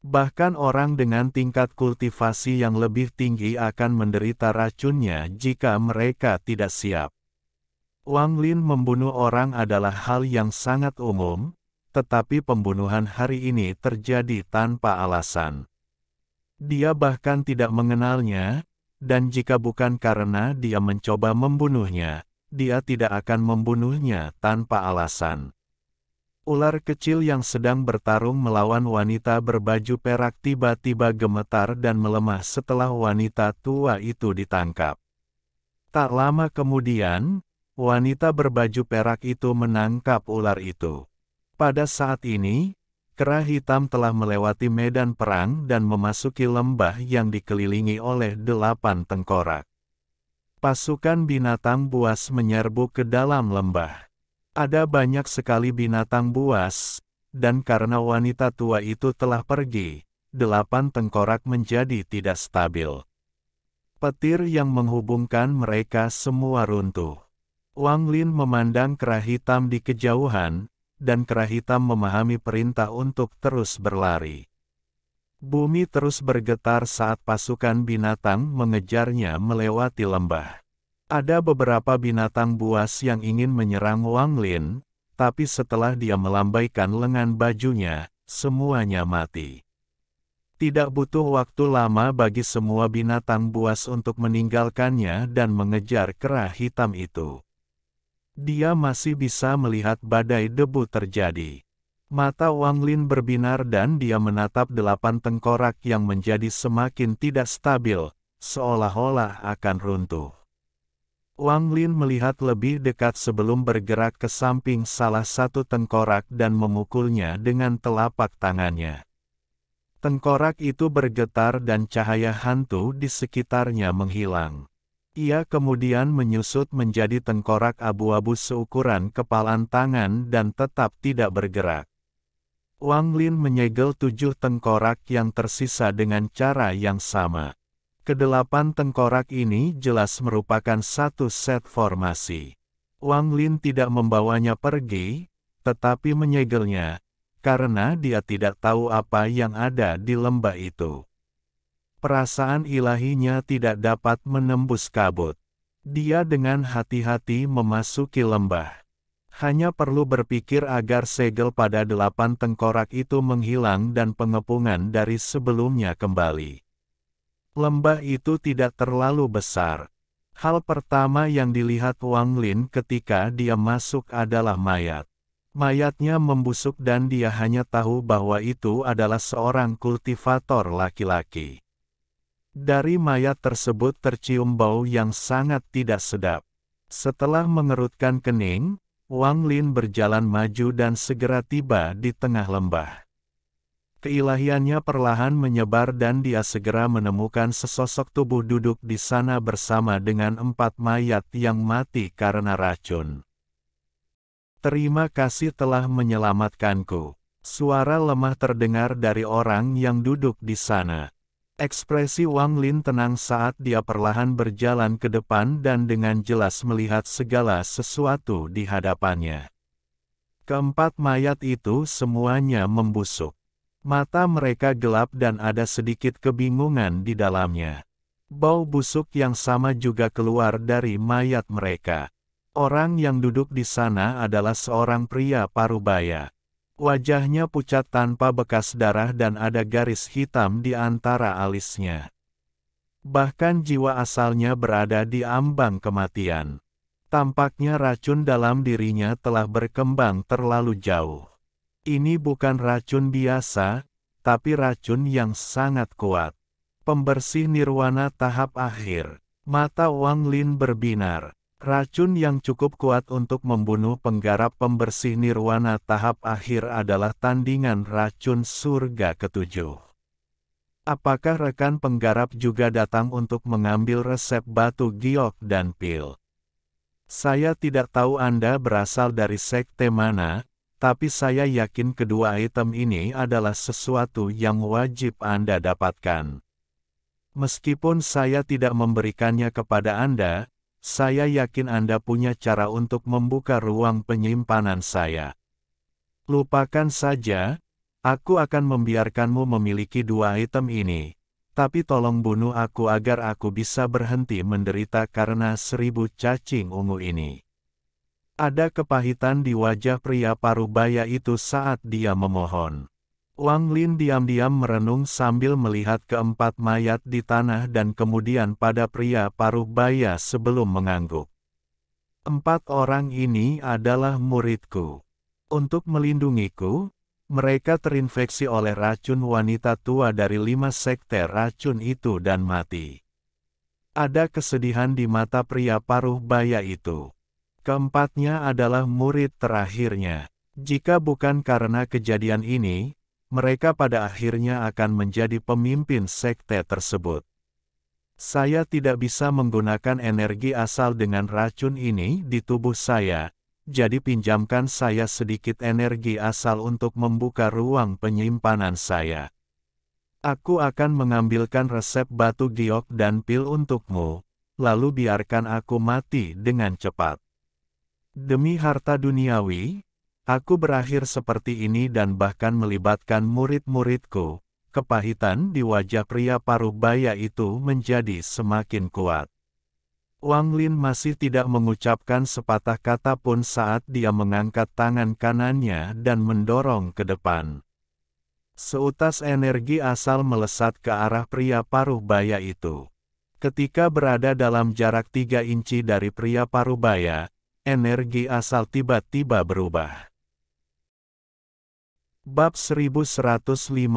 Bahkan orang dengan tingkat kultivasi yang lebih tinggi akan menderita racunnya jika mereka tidak siap. Wang Lin membunuh orang adalah hal yang sangat umum, tetapi pembunuhan hari ini terjadi tanpa alasan. Dia bahkan tidak mengenalnya, dan jika bukan karena dia mencoba membunuhnya, dia tidak akan membunuhnya tanpa alasan. Ular kecil yang sedang bertarung melawan wanita berbaju perak tiba-tiba gemetar dan melemah setelah wanita tua itu ditangkap. Tak lama kemudian, wanita berbaju perak itu menangkap ular itu. Pada saat ini, kera hitam telah melewati medan perang dan memasuki lembah yang dikelilingi oleh 8 tengkorak. Pasukan binatang buas menyerbu ke dalam lembah. Ada banyak sekali binatang buas, dan karena wanita tua itu telah pergi, 8 tengkorak menjadi tidak stabil. Petir yang menghubungkan mereka semua runtuh. Wang Lin memandang kera hitam di kejauhan, dan kera hitam memahami perintah untuk terus berlari. Bumi terus bergetar saat pasukan binatang mengejarnya melewati lembah. Ada beberapa binatang buas yang ingin menyerang Wang Lin, tapi setelah dia melambaikan lengan bajunya, semuanya mati. Tidak butuh waktu lama bagi semua binatang buas untuk meninggalkannya dan mengejar kera hitam itu. Dia masih bisa melihat badai debu terjadi. Mata Wang Lin berbinar dan dia menatap 8 tengkorak yang menjadi semakin tidak stabil, seolah-olah akan runtuh. Wang Lin melihat lebih dekat sebelum bergerak ke samping salah satu tengkorak dan memukulnya dengan telapak tangannya. Tengkorak itu bergetar dan cahaya hantu di sekitarnya menghilang. Ia kemudian menyusut menjadi tengkorak abu-abu seukuran kepalan tangan dan tetap tidak bergerak. Wang Lin menyegel 7 tengkorak yang tersisa dengan cara yang sama. Kedelapan tengkorak ini jelas merupakan satu set formasi. Wang Lin tidak membawanya pergi, tetapi menyegelnya, karena dia tidak tahu apa yang ada di lembah itu. Perasaan ilahinya tidak dapat menembus kabut. Dia dengan hati-hati memasuki lembah. Hanya perlu berpikir agar segel pada 8 tengkorak itu menghilang dan pengepungan dari sebelumnya kembali. Lembah itu tidak terlalu besar. Hal pertama yang dilihat Wang Lin ketika dia masuk adalah mayat. Mayatnya membusuk dan dia hanya tahu bahwa itu adalah seorang kultivator laki-laki. Dari mayat tersebut tercium bau yang sangat tidak sedap. Setelah mengerutkan kening, Wang Lin berjalan maju dan segera tiba di tengah lembah. Keilahiannya perlahan menyebar dan dia segera menemukan sesosok tubuh duduk di sana bersama dengan 4 mayat yang mati karena racun. "Terima kasih telah menyelamatkanku." Suara lemah terdengar dari orang yang duduk di sana. Ekspresi Wang Lin tenang saat dia perlahan berjalan ke depan dan dengan jelas melihat segala sesuatu di hadapannya. Keempat mayat itu semuanya membusuk. Mata mereka gelap dan ada sedikit kebingungan di dalamnya. Bau busuk yang sama juga keluar dari mayat mereka. Orang yang duduk di sana adalah seorang pria parubaya. Wajahnya pucat tanpa bekas darah dan ada garis hitam di antara alisnya. Bahkan jiwa asalnya berada di ambang kematian. Tampaknya racun dalam dirinya telah berkembang terlalu jauh. Ini bukan racun biasa, tapi racun yang sangat kuat. Pembersih nirwana tahap akhir. Mata Wang Lin berbinar. Racun yang cukup kuat untuk membunuh penggarap pembersih nirwana tahap akhir adalah tandingan racun surga ketujuh. Apakah rekan penggarap juga datang untuk mengambil resep batu giok dan pil? Saya tidak tahu Anda berasal dari sekte mana, tapi saya yakin kedua item ini adalah sesuatu yang wajib Anda dapatkan. Meskipun saya tidak memberikannya kepada Anda, saya yakin Anda punya cara untuk membuka ruang penyimpanan saya. Lupakan saja, aku akan membiarkanmu memiliki 2 item ini, tapi tolong bunuh aku agar aku bisa berhenti menderita karena 1000 cacing ungu ini. Ada kepahitan di wajah pria parubaya itu saat dia memohon. Wang Lin diam-diam merenung sambil melihat keempat mayat di tanah dan kemudian pada pria parubaya sebelum mengangguk. 4 orang ini adalah muridku. Untuk melindungiku, mereka terinfeksi oleh racun wanita tua dari 5 sekte racun itu dan mati. Ada kesedihan di mata pria parubaya itu. Keempatnya adalah murid terakhirnya. Jika bukan karena kejadian ini, mereka pada akhirnya akan menjadi pemimpin sekte tersebut. Saya tidak bisa menggunakan energi asal dengan racun ini di tubuh saya, jadi pinjamkan saya sedikit energi asal untuk membuka ruang penyimpanan saya. Aku akan mengambilkan resep batu giok dan pil untukmu, lalu biarkan aku mati dengan cepat. Demi harta duniawi, aku berakhir seperti ini dan bahkan melibatkan murid-muridku. Kepahitan di wajah pria parubaya itu menjadi semakin kuat. Wang Lin masih tidak mengucapkan sepatah kata pun saat dia mengangkat tangan kanannya dan mendorong ke depan. Seutas energi asal melesat ke arah pria parubaya itu. Ketika berada dalam jarak 3 inci dari pria parubaya, energi asal tiba-tiba berubah. Bab 1153.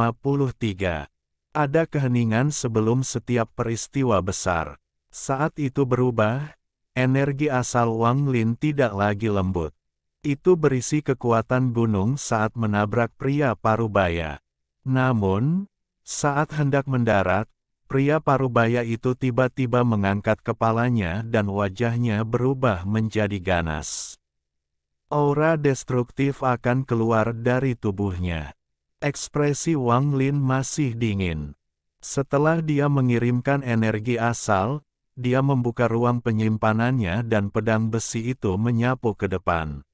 Ada keheningan sebelum setiap peristiwa besar. Saat itu berubah, energi asal Wang Lin tidak lagi lembut. Itu berisi kekuatan gunung saat menabrak pria parubaya. Namun, saat hendak mendarat, pria parubaya itu tiba-tiba mengangkat kepalanya dan wajahnya berubah menjadi ganas. Aura destruktif akan keluar dari tubuhnya. Ekspresi Wang Lin masih dingin. Setelah dia mengirimkan energi asal, dia membuka ruang penyimpanannya dan pedang besi itu menyapu ke depan.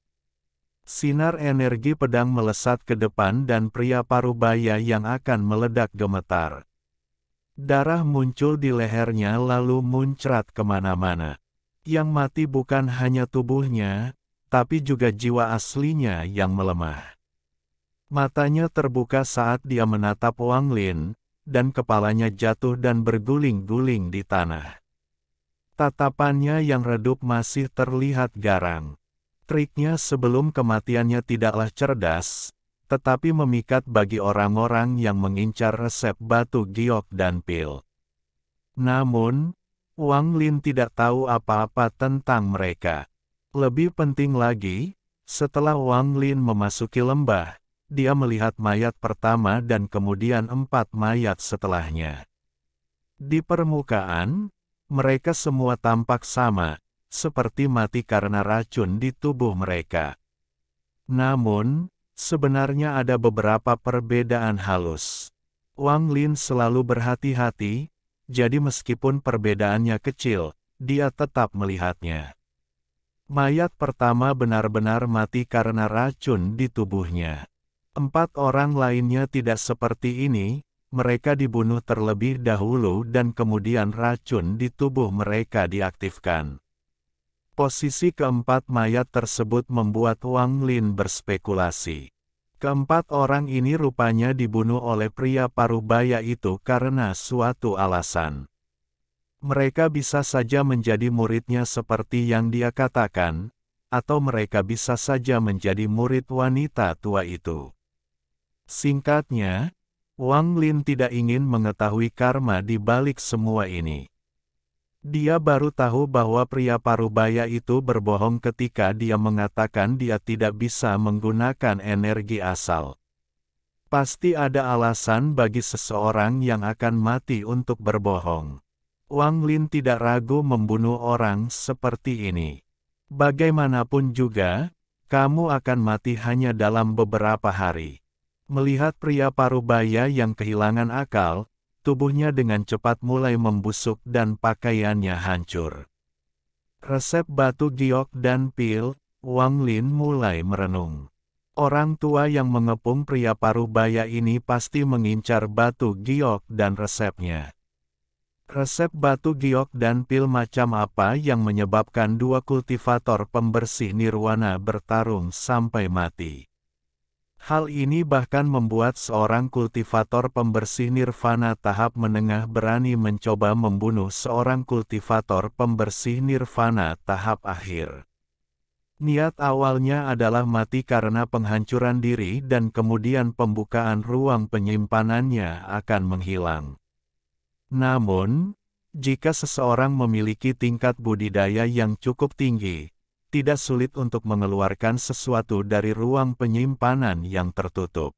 Sinar energi pedang melesat ke depan dan pria parubaya yang akan meledak gemetar. Darah muncul di lehernya lalu muncrat kemana-mana. Yang mati bukan hanya tubuhnya, tapi juga jiwa aslinya yang melemah. Matanya terbuka saat dia menatap Wang Lin, dan kepalanya jatuh dan berguling-guling di tanah. Tatapannya yang redup masih terlihat garang. Triknya sebelum kematiannya tidaklah cerdas, tetapi memikat bagi orang-orang yang mengincar resep batu giok dan pil. Namun, Wang Lin tidak tahu apa-apa tentang mereka. Lebih penting lagi, setelah Wang Lin memasuki lembah, dia melihat mayat pertama dan kemudian 4 mayat setelahnya. Di permukaan, mereka semua tampak sama, seperti mati karena racun di tubuh mereka. Namun, sebenarnya ada beberapa perbedaan halus. Wang Lin selalu berhati-hati, jadi meskipun perbedaannya kecil, dia tetap melihatnya. Mayat pertama benar-benar mati karena racun di tubuhnya. 4 orang lainnya tidak seperti ini, mereka dibunuh terlebih dahulu dan kemudian racun di tubuh mereka diaktifkan. Posisi keempat mayat tersebut membuat Wang Lin berspekulasi. Keempat orang ini rupanya dibunuh oleh pria parubaya itu karena suatu alasan. Mereka bisa saja menjadi muridnya seperti yang dia katakan, atau mereka bisa saja menjadi murid wanita tua itu. Singkatnya, Wang Lin tidak ingin mengetahui karma di balik semua ini. Dia baru tahu bahwa pria parubaya itu berbohong ketika dia mengatakan dia tidak bisa menggunakan energi asal. Pasti ada alasan bagi seseorang yang akan mati untuk berbohong. Wang Lin tidak ragu membunuh orang seperti ini. Bagaimanapun juga, kamu akan mati hanya dalam beberapa hari. Melihat pria parubaya yang kehilangan akal, tubuhnya dengan cepat mulai membusuk dan pakaiannya hancur. Resep batu giok dan pil, Wang Lin mulai merenung. Orang tua yang mengepung pria parubaya ini pasti mengincar batu giok dan resepnya. Resep batu giok dan pil macam apa yang menyebabkan dua kultivator pembersih nirwana bertarung sampai mati? Hal ini bahkan membuat seorang kultivator pembersih nirvana tahap menengah berani mencoba membunuh seorang kultivator pembersih nirvana tahap akhir. Niat awalnya adalah mati karena penghancuran diri dan kemudian pembukaan ruang penyimpanannya akan menghilang. Namun, jika seseorang memiliki tingkat budidaya yang cukup tinggi, tidak sulit untuk mengeluarkan sesuatu dari ruang penyimpanan yang tertutup.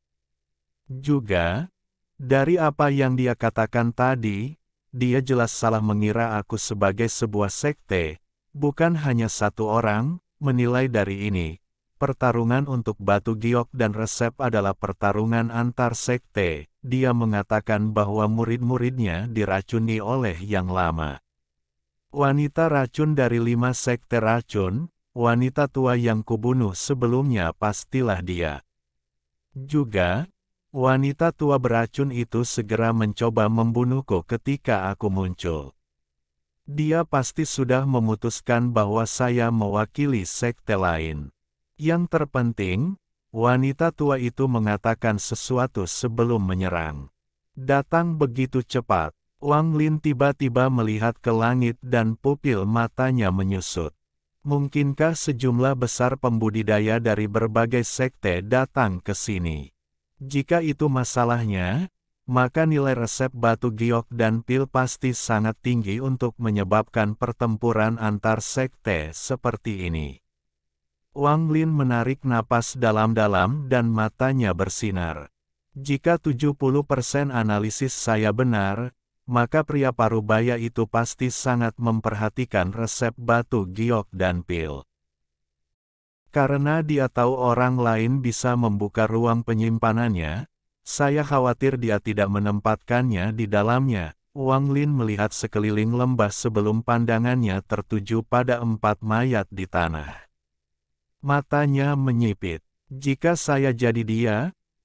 Juga, dari apa yang dia katakan tadi, dia jelas salah mengira aku sebagai sebuah sekte, bukan hanya satu orang. Menilai dari ini, pertarungan untuk batu giok dan resep adalah pertarungan antar sekte. Dia mengatakan bahwa murid-muridnya diracuni oleh yang lama. Wanita racun dari 5 sekte racun, wanita tua yang kubunuh sebelumnya pastilah dia. Juga, wanita tua beracun itu segera mencoba membunuhku ketika aku muncul. Dia pasti sudah memutuskan bahwa saya mewakili sekte lain. Yang terpenting, wanita tua itu mengatakan sesuatu sebelum menyerang. Datang begitu cepat, Wang Lin tiba-tiba melihat ke langit dan pupil matanya menyusut. Mungkinkah sejumlah besar pembudidaya dari berbagai sekte datang ke sini? Jika itu masalahnya, maka nilai resep batu giok dan pil pasti sangat tinggi untuk menyebabkan pertempuran antar sekte seperti ini. Wang Lin menarik napas dalam-dalam dan matanya bersinar. Jika 70% analisis saya benar, maka pria parubaya itu pasti sangat memperhatikan resep batu giok dan pil. Karena dia tahu orang lain bisa membuka ruang penyimpanannya, saya khawatir dia tidak menempatkannya di dalamnya. Wang Lin melihat sekeliling lembah sebelum pandangannya tertuju pada 4 mayat di tanah. Matanya menyipit. Jika saya jadi dia,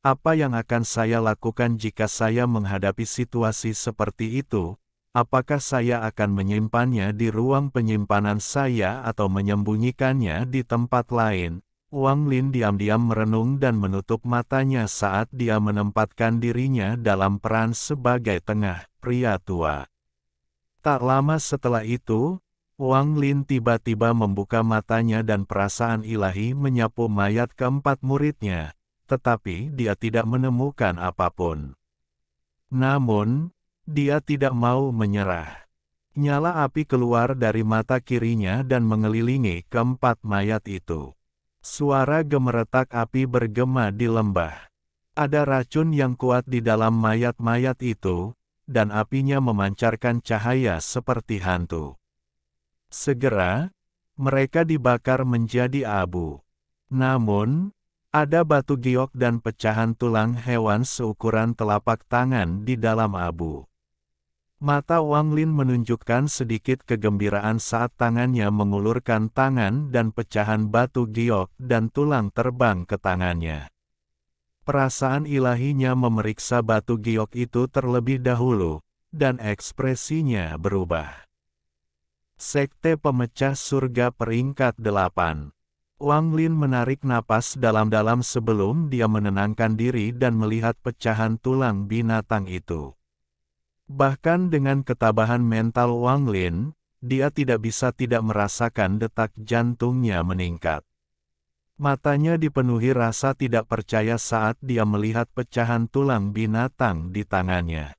apa yang akan saya lakukan jika saya menghadapi situasi seperti itu? Apakah saya akan menyimpannya di ruang penyimpanan saya atau menyembunyikannya di tempat lain? Wang Lin diam-diam merenung dan menutup matanya saat dia menempatkan dirinya dalam peran sebagai tengah pria tua. Tak lama setelah itu, Wang Lin tiba-tiba membuka matanya dan perasaan ilahi menyapu mayat keempat muridnya, tetapi dia tidak menemukan apapun. Namun, Dia tidak mau menyerah. Nyala api keluar dari mata kirinya dan mengelilingi keempat mayat itu. Suara gemeretak api bergema di lembah. Ada racun yang kuat di dalam mayat-mayat itu, dan apinya memancarkan cahaya seperti hantu. Segera, mereka dibakar menjadi abu. Namun, ada batu giok dan pecahan tulang hewan seukuran telapak tangan di dalam abu. Mata Wang Lin menunjukkan sedikit kegembiraan saat tangannya mengulurkan tangan dan pecahan batu giok dan tulang terbang ke tangannya. Perasaan ilahinya memeriksa batu giok itu terlebih dahulu, dan ekspresinya berubah. Sekte Pemecah Surga peringkat 8. Wang Lin menarik napas dalam-dalam sebelum dia menenangkan diri dan melihat pecahan tulang binatang itu. Bahkan dengan ketabahan mental Wang Lin, dia tidak bisa tidak merasakan detak jantungnya meningkat. Matanya dipenuhi rasa tidak percaya saat dia melihat pecahan tulang binatang di tangannya.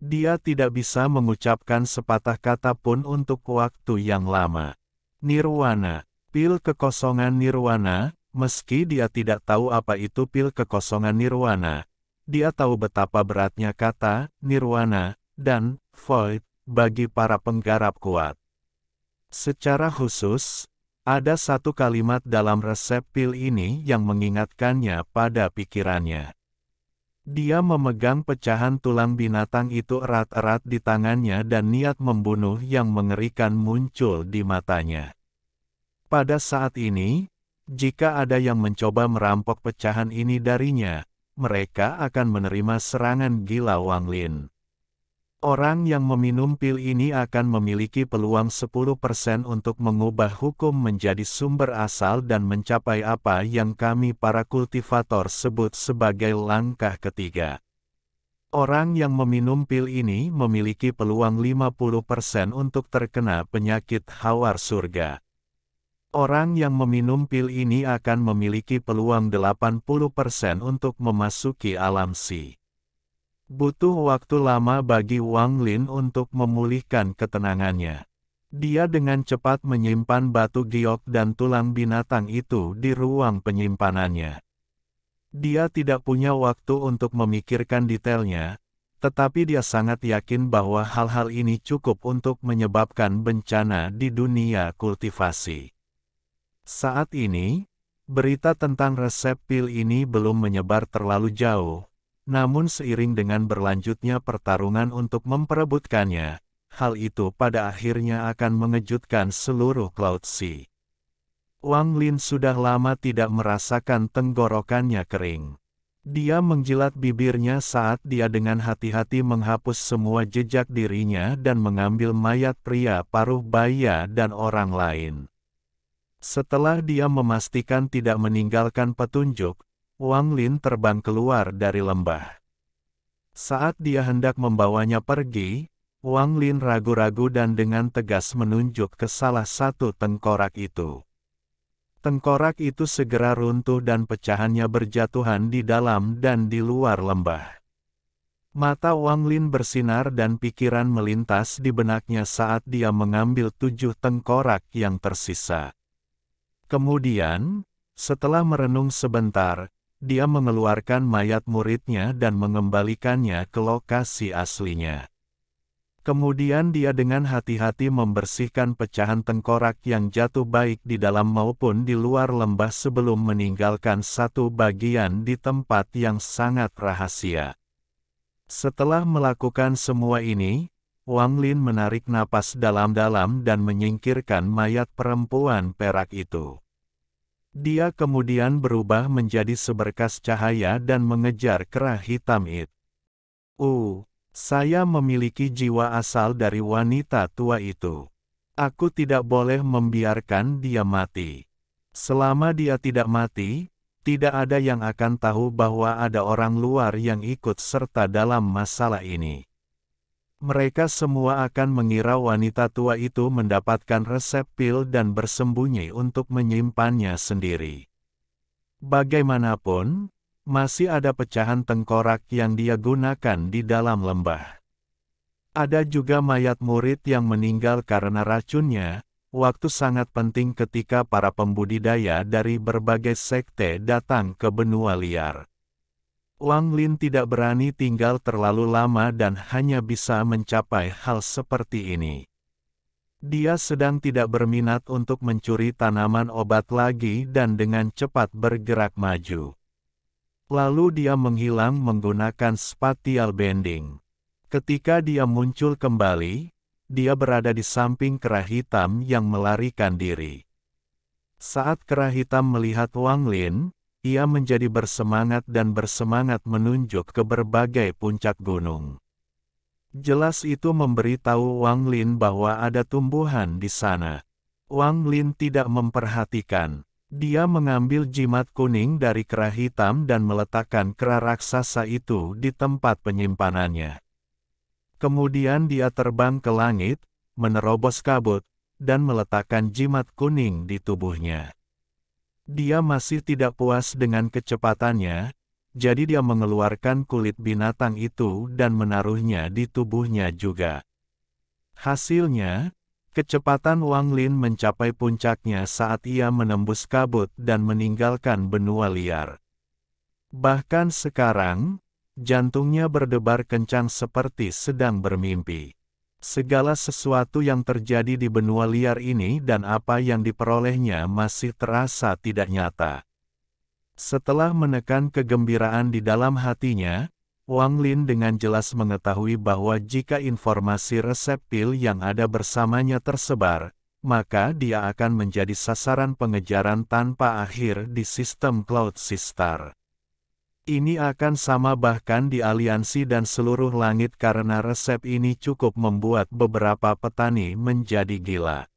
Dia tidak bisa mengucapkan sepatah kata pun untuk waktu yang lama. Nirwana, pil kekosongan nirwana, meski dia tidak tahu apa itu pil kekosongan nirwana. Dia tahu betapa beratnya kata, nirwana, dan void, bagi para penggarap kuat. Secara khusus, ada satu kalimat dalam resep pil ini yang mengingatkannya pada pikirannya. Dia memegang pecahan tulang binatang itu erat-erat di tangannya dan niat membunuh yang mengerikan muncul di matanya. Pada saat ini, jika ada yang mencoba merampok pecahan ini darinya, mereka akan menerima serangan gila Wang Lin. Orang yang meminum pil ini akan memiliki peluang 10% untuk mengubah hukum menjadi sumber asal dan mencapai apa yang kami para kultivator sebut sebagai langkah ketiga. Orang yang meminum pil ini memiliki peluang 50% untuk terkena penyakit hawar surga. Orang yang meminum pil ini akan memiliki peluang 80% untuk memasuki alam si. Butuh waktu lama bagi Wang Lin untuk memulihkan ketenangannya. Dia dengan cepat menyimpan batu giok dan tulang binatang itu di ruang penyimpanannya. Dia tidak punya waktu untuk memikirkan detailnya, tetapi dia sangat yakin bahwa hal-hal ini cukup untuk menyebabkan bencana di dunia kultivasi. Saat ini, berita tentang resep pil ini belum menyebar terlalu jauh, namun seiring dengan berlanjutnya pertarungan untuk memperebutkannya, hal itu pada akhirnya akan mengejutkan seluruh Cloud Sea. Wang Lin sudah lama tidak merasakan tenggorokannya kering. Dia menjilat bibirnya saat dia dengan hati-hati menghapus semua jejak dirinya dan mengambil mayat pria paruh baya dan orang lain. Setelah dia memastikan tidak meninggalkan petunjuk, Wang Lin terbang keluar dari lembah. Saat dia hendak membawanya pergi, Wang Lin ragu-ragu dan dengan tegas menunjuk ke salah satu tengkorak itu. Tengkorak itu segera runtuh dan pecahannya berjatuhan di dalam dan di luar lembah. Mata Wang Lin bersinar dan pikiran melintas di benaknya saat dia mengambil 7 tengkorak yang tersisa. Kemudian, setelah merenung sebentar, dia mengeluarkan mayat muridnya dan mengembalikannya ke lokasi aslinya. Kemudian dia dengan hati-hati membersihkan pecahan tengkorak yang jatuh baik di dalam maupun di luar lembah sebelum meninggalkan satu bagian di tempat yang sangat rahasia. Setelah melakukan semua ini, Wang Lin menarik napas dalam-dalam dan menyingkirkan mayat perempuan perak itu. Dia kemudian berubah menjadi seberkas cahaya dan mengejar kerah hitam itu. Saya memiliki jiwa asal dari wanita tua itu. Aku tidak boleh membiarkan dia mati. Selama dia tidak mati, tidak ada yang akan tahu bahwa ada orang luar yang ikut serta dalam masalah ini. Mereka semua akan mengira wanita tua itu mendapatkan resep pil dan bersembunyi untuk menyimpannya sendiri. Bagaimanapun, masih ada pecahan tengkorak yang dia gunakan di dalam lembah. Ada juga mayat murid yang meninggal karena racunnya. Waktu sangat penting ketika para pembudidaya dari berbagai sekte datang ke benua liar. Wang Lin tidak berani tinggal terlalu lama dan hanya bisa mencapai hal seperti ini. Dia sedang tidak berminat untuk mencuri tanaman obat lagi dan dengan cepat bergerak maju. Lalu dia menghilang menggunakan spatial bending. Ketika dia muncul kembali, dia berada di samping kera hitam yang melarikan diri. Saat kera hitam melihat Wang Lin, ia menjadi bersemangat dan bersemangat menunjuk ke berbagai puncak gunung. Jelas itu memberitahu Wang Lin bahwa ada tumbuhan di sana. Wang Lin tidak memperhatikan. Dia mengambil jimat kuning dari kera hitam dan meletakkan kera raksasa itu di tempat penyimpanannya. Kemudian dia terbang ke langit, menerobos kabut, dan meletakkan jimat kuning di tubuhnya. Dia masih tidak puas dengan kecepatannya, jadi dia mengeluarkan kulit binatang itu dan menaruhnya di tubuhnya juga. Hasilnya, kecepatan Wang Lin mencapai puncaknya saat ia menembus kabut dan meninggalkan benua liar. Bahkan sekarang, jantungnya berdebar kencang seperti sedang bermimpi. Segala sesuatu yang terjadi di benua liar ini dan apa yang diperolehnya masih terasa tidak nyata. Setelah menekan kegembiraan di dalam hatinya, Wang Lin dengan jelas mengetahui bahwa jika informasi resep pil yang ada bersamanya tersebar, maka dia akan menjadi sasaran pengejaran tanpa akhir di sistem Cloud Sistar. Ini akan sama bahkan di aliansi dan seluruh langit karena resep ini cukup membuat beberapa petani menjadi gila.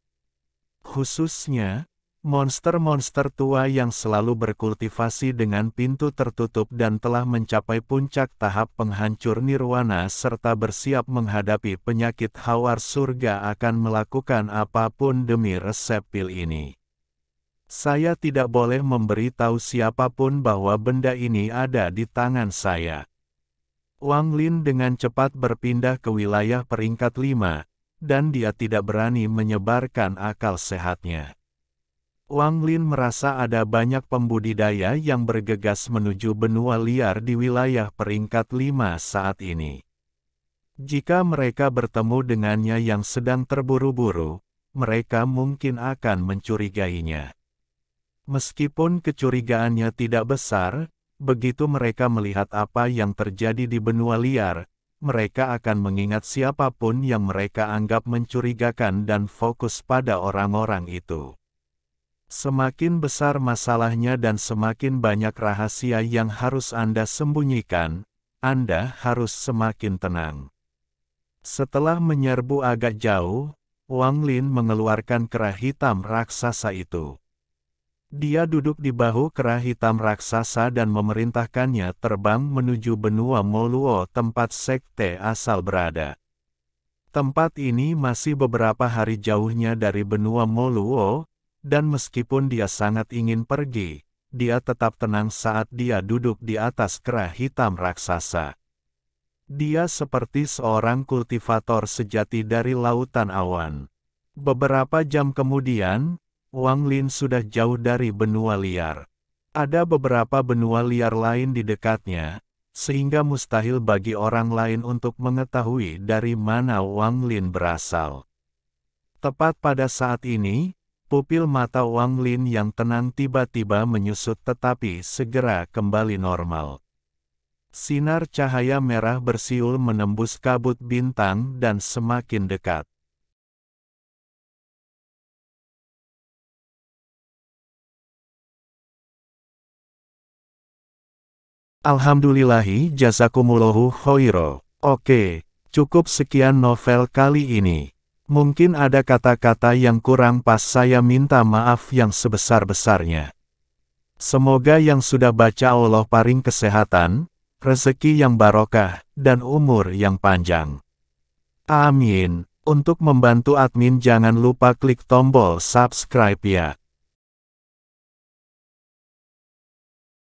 Khususnya, monster-monster tua yang selalu berkultivasi dengan pintu tertutup dan telah mencapai puncak tahap penghancur nirwana serta bersiap menghadapi penyakit hawar surga akan melakukan apapun demi resep pil ini. Saya tidak boleh memberitahu siapapun bahwa benda ini ada di tangan saya. Wang Lin dengan cepat berpindah ke wilayah peringkat 5, dan dia tidak berani menyebarkan akal sehatnya. Wang Lin merasa ada banyak pembudidaya yang bergegas menuju benua liar di wilayah peringkat 5 saat ini. Jika mereka bertemu dengannya yang sedang terburu-buru, mereka mungkin akan mencurigainya. Meskipun kecurigaannya tidak besar, begitu mereka melihat apa yang terjadi di benua liar, mereka akan mengingat siapapun yang mereka anggap mencurigakan dan fokus pada orang-orang itu. Semakin besar masalahnya dan semakin banyak rahasia yang harus Anda sembunyikan, Anda harus semakin tenang. Setelah menyerbu agak jauh, Wang Lin mengeluarkan kera hitam raksasa itu. Dia duduk di bahu kera hitam raksasa dan memerintahkannya terbang menuju benua Moluo tempat sekte asal berada. Tempat ini masih beberapa hari jauhnya dari benua Moluo, dan meskipun dia sangat ingin pergi, dia tetap tenang saat dia duduk di atas kera hitam raksasa. Dia seperti seorang kultivator sejati dari lautan awan. Beberapa jam kemudian, Wang Lin sudah jauh dari benua liar. Ada beberapa benua liar lain di dekatnya, sehingga mustahil bagi orang lain untuk mengetahui dari mana Wang Lin berasal. Tepat pada saat ini, pupil mata Wang Lin yang tenang tiba-tiba menyusut tetapi segera kembali normal. Sinar cahaya merah bersiul menembus kabut bintang dan semakin dekat. Alhamdulillahi jazakumullahu khoiro. Oke, cukup sekian novel kali ini. Mungkin ada kata-kata yang kurang pas, saya minta maaf yang sebesar-besarnya. Semoga yang sudah baca Allah paring kesehatan, rezeki yang barokah, dan umur yang panjang. Amin. Untuk membantu admin jangan lupa klik tombol subscribe ya.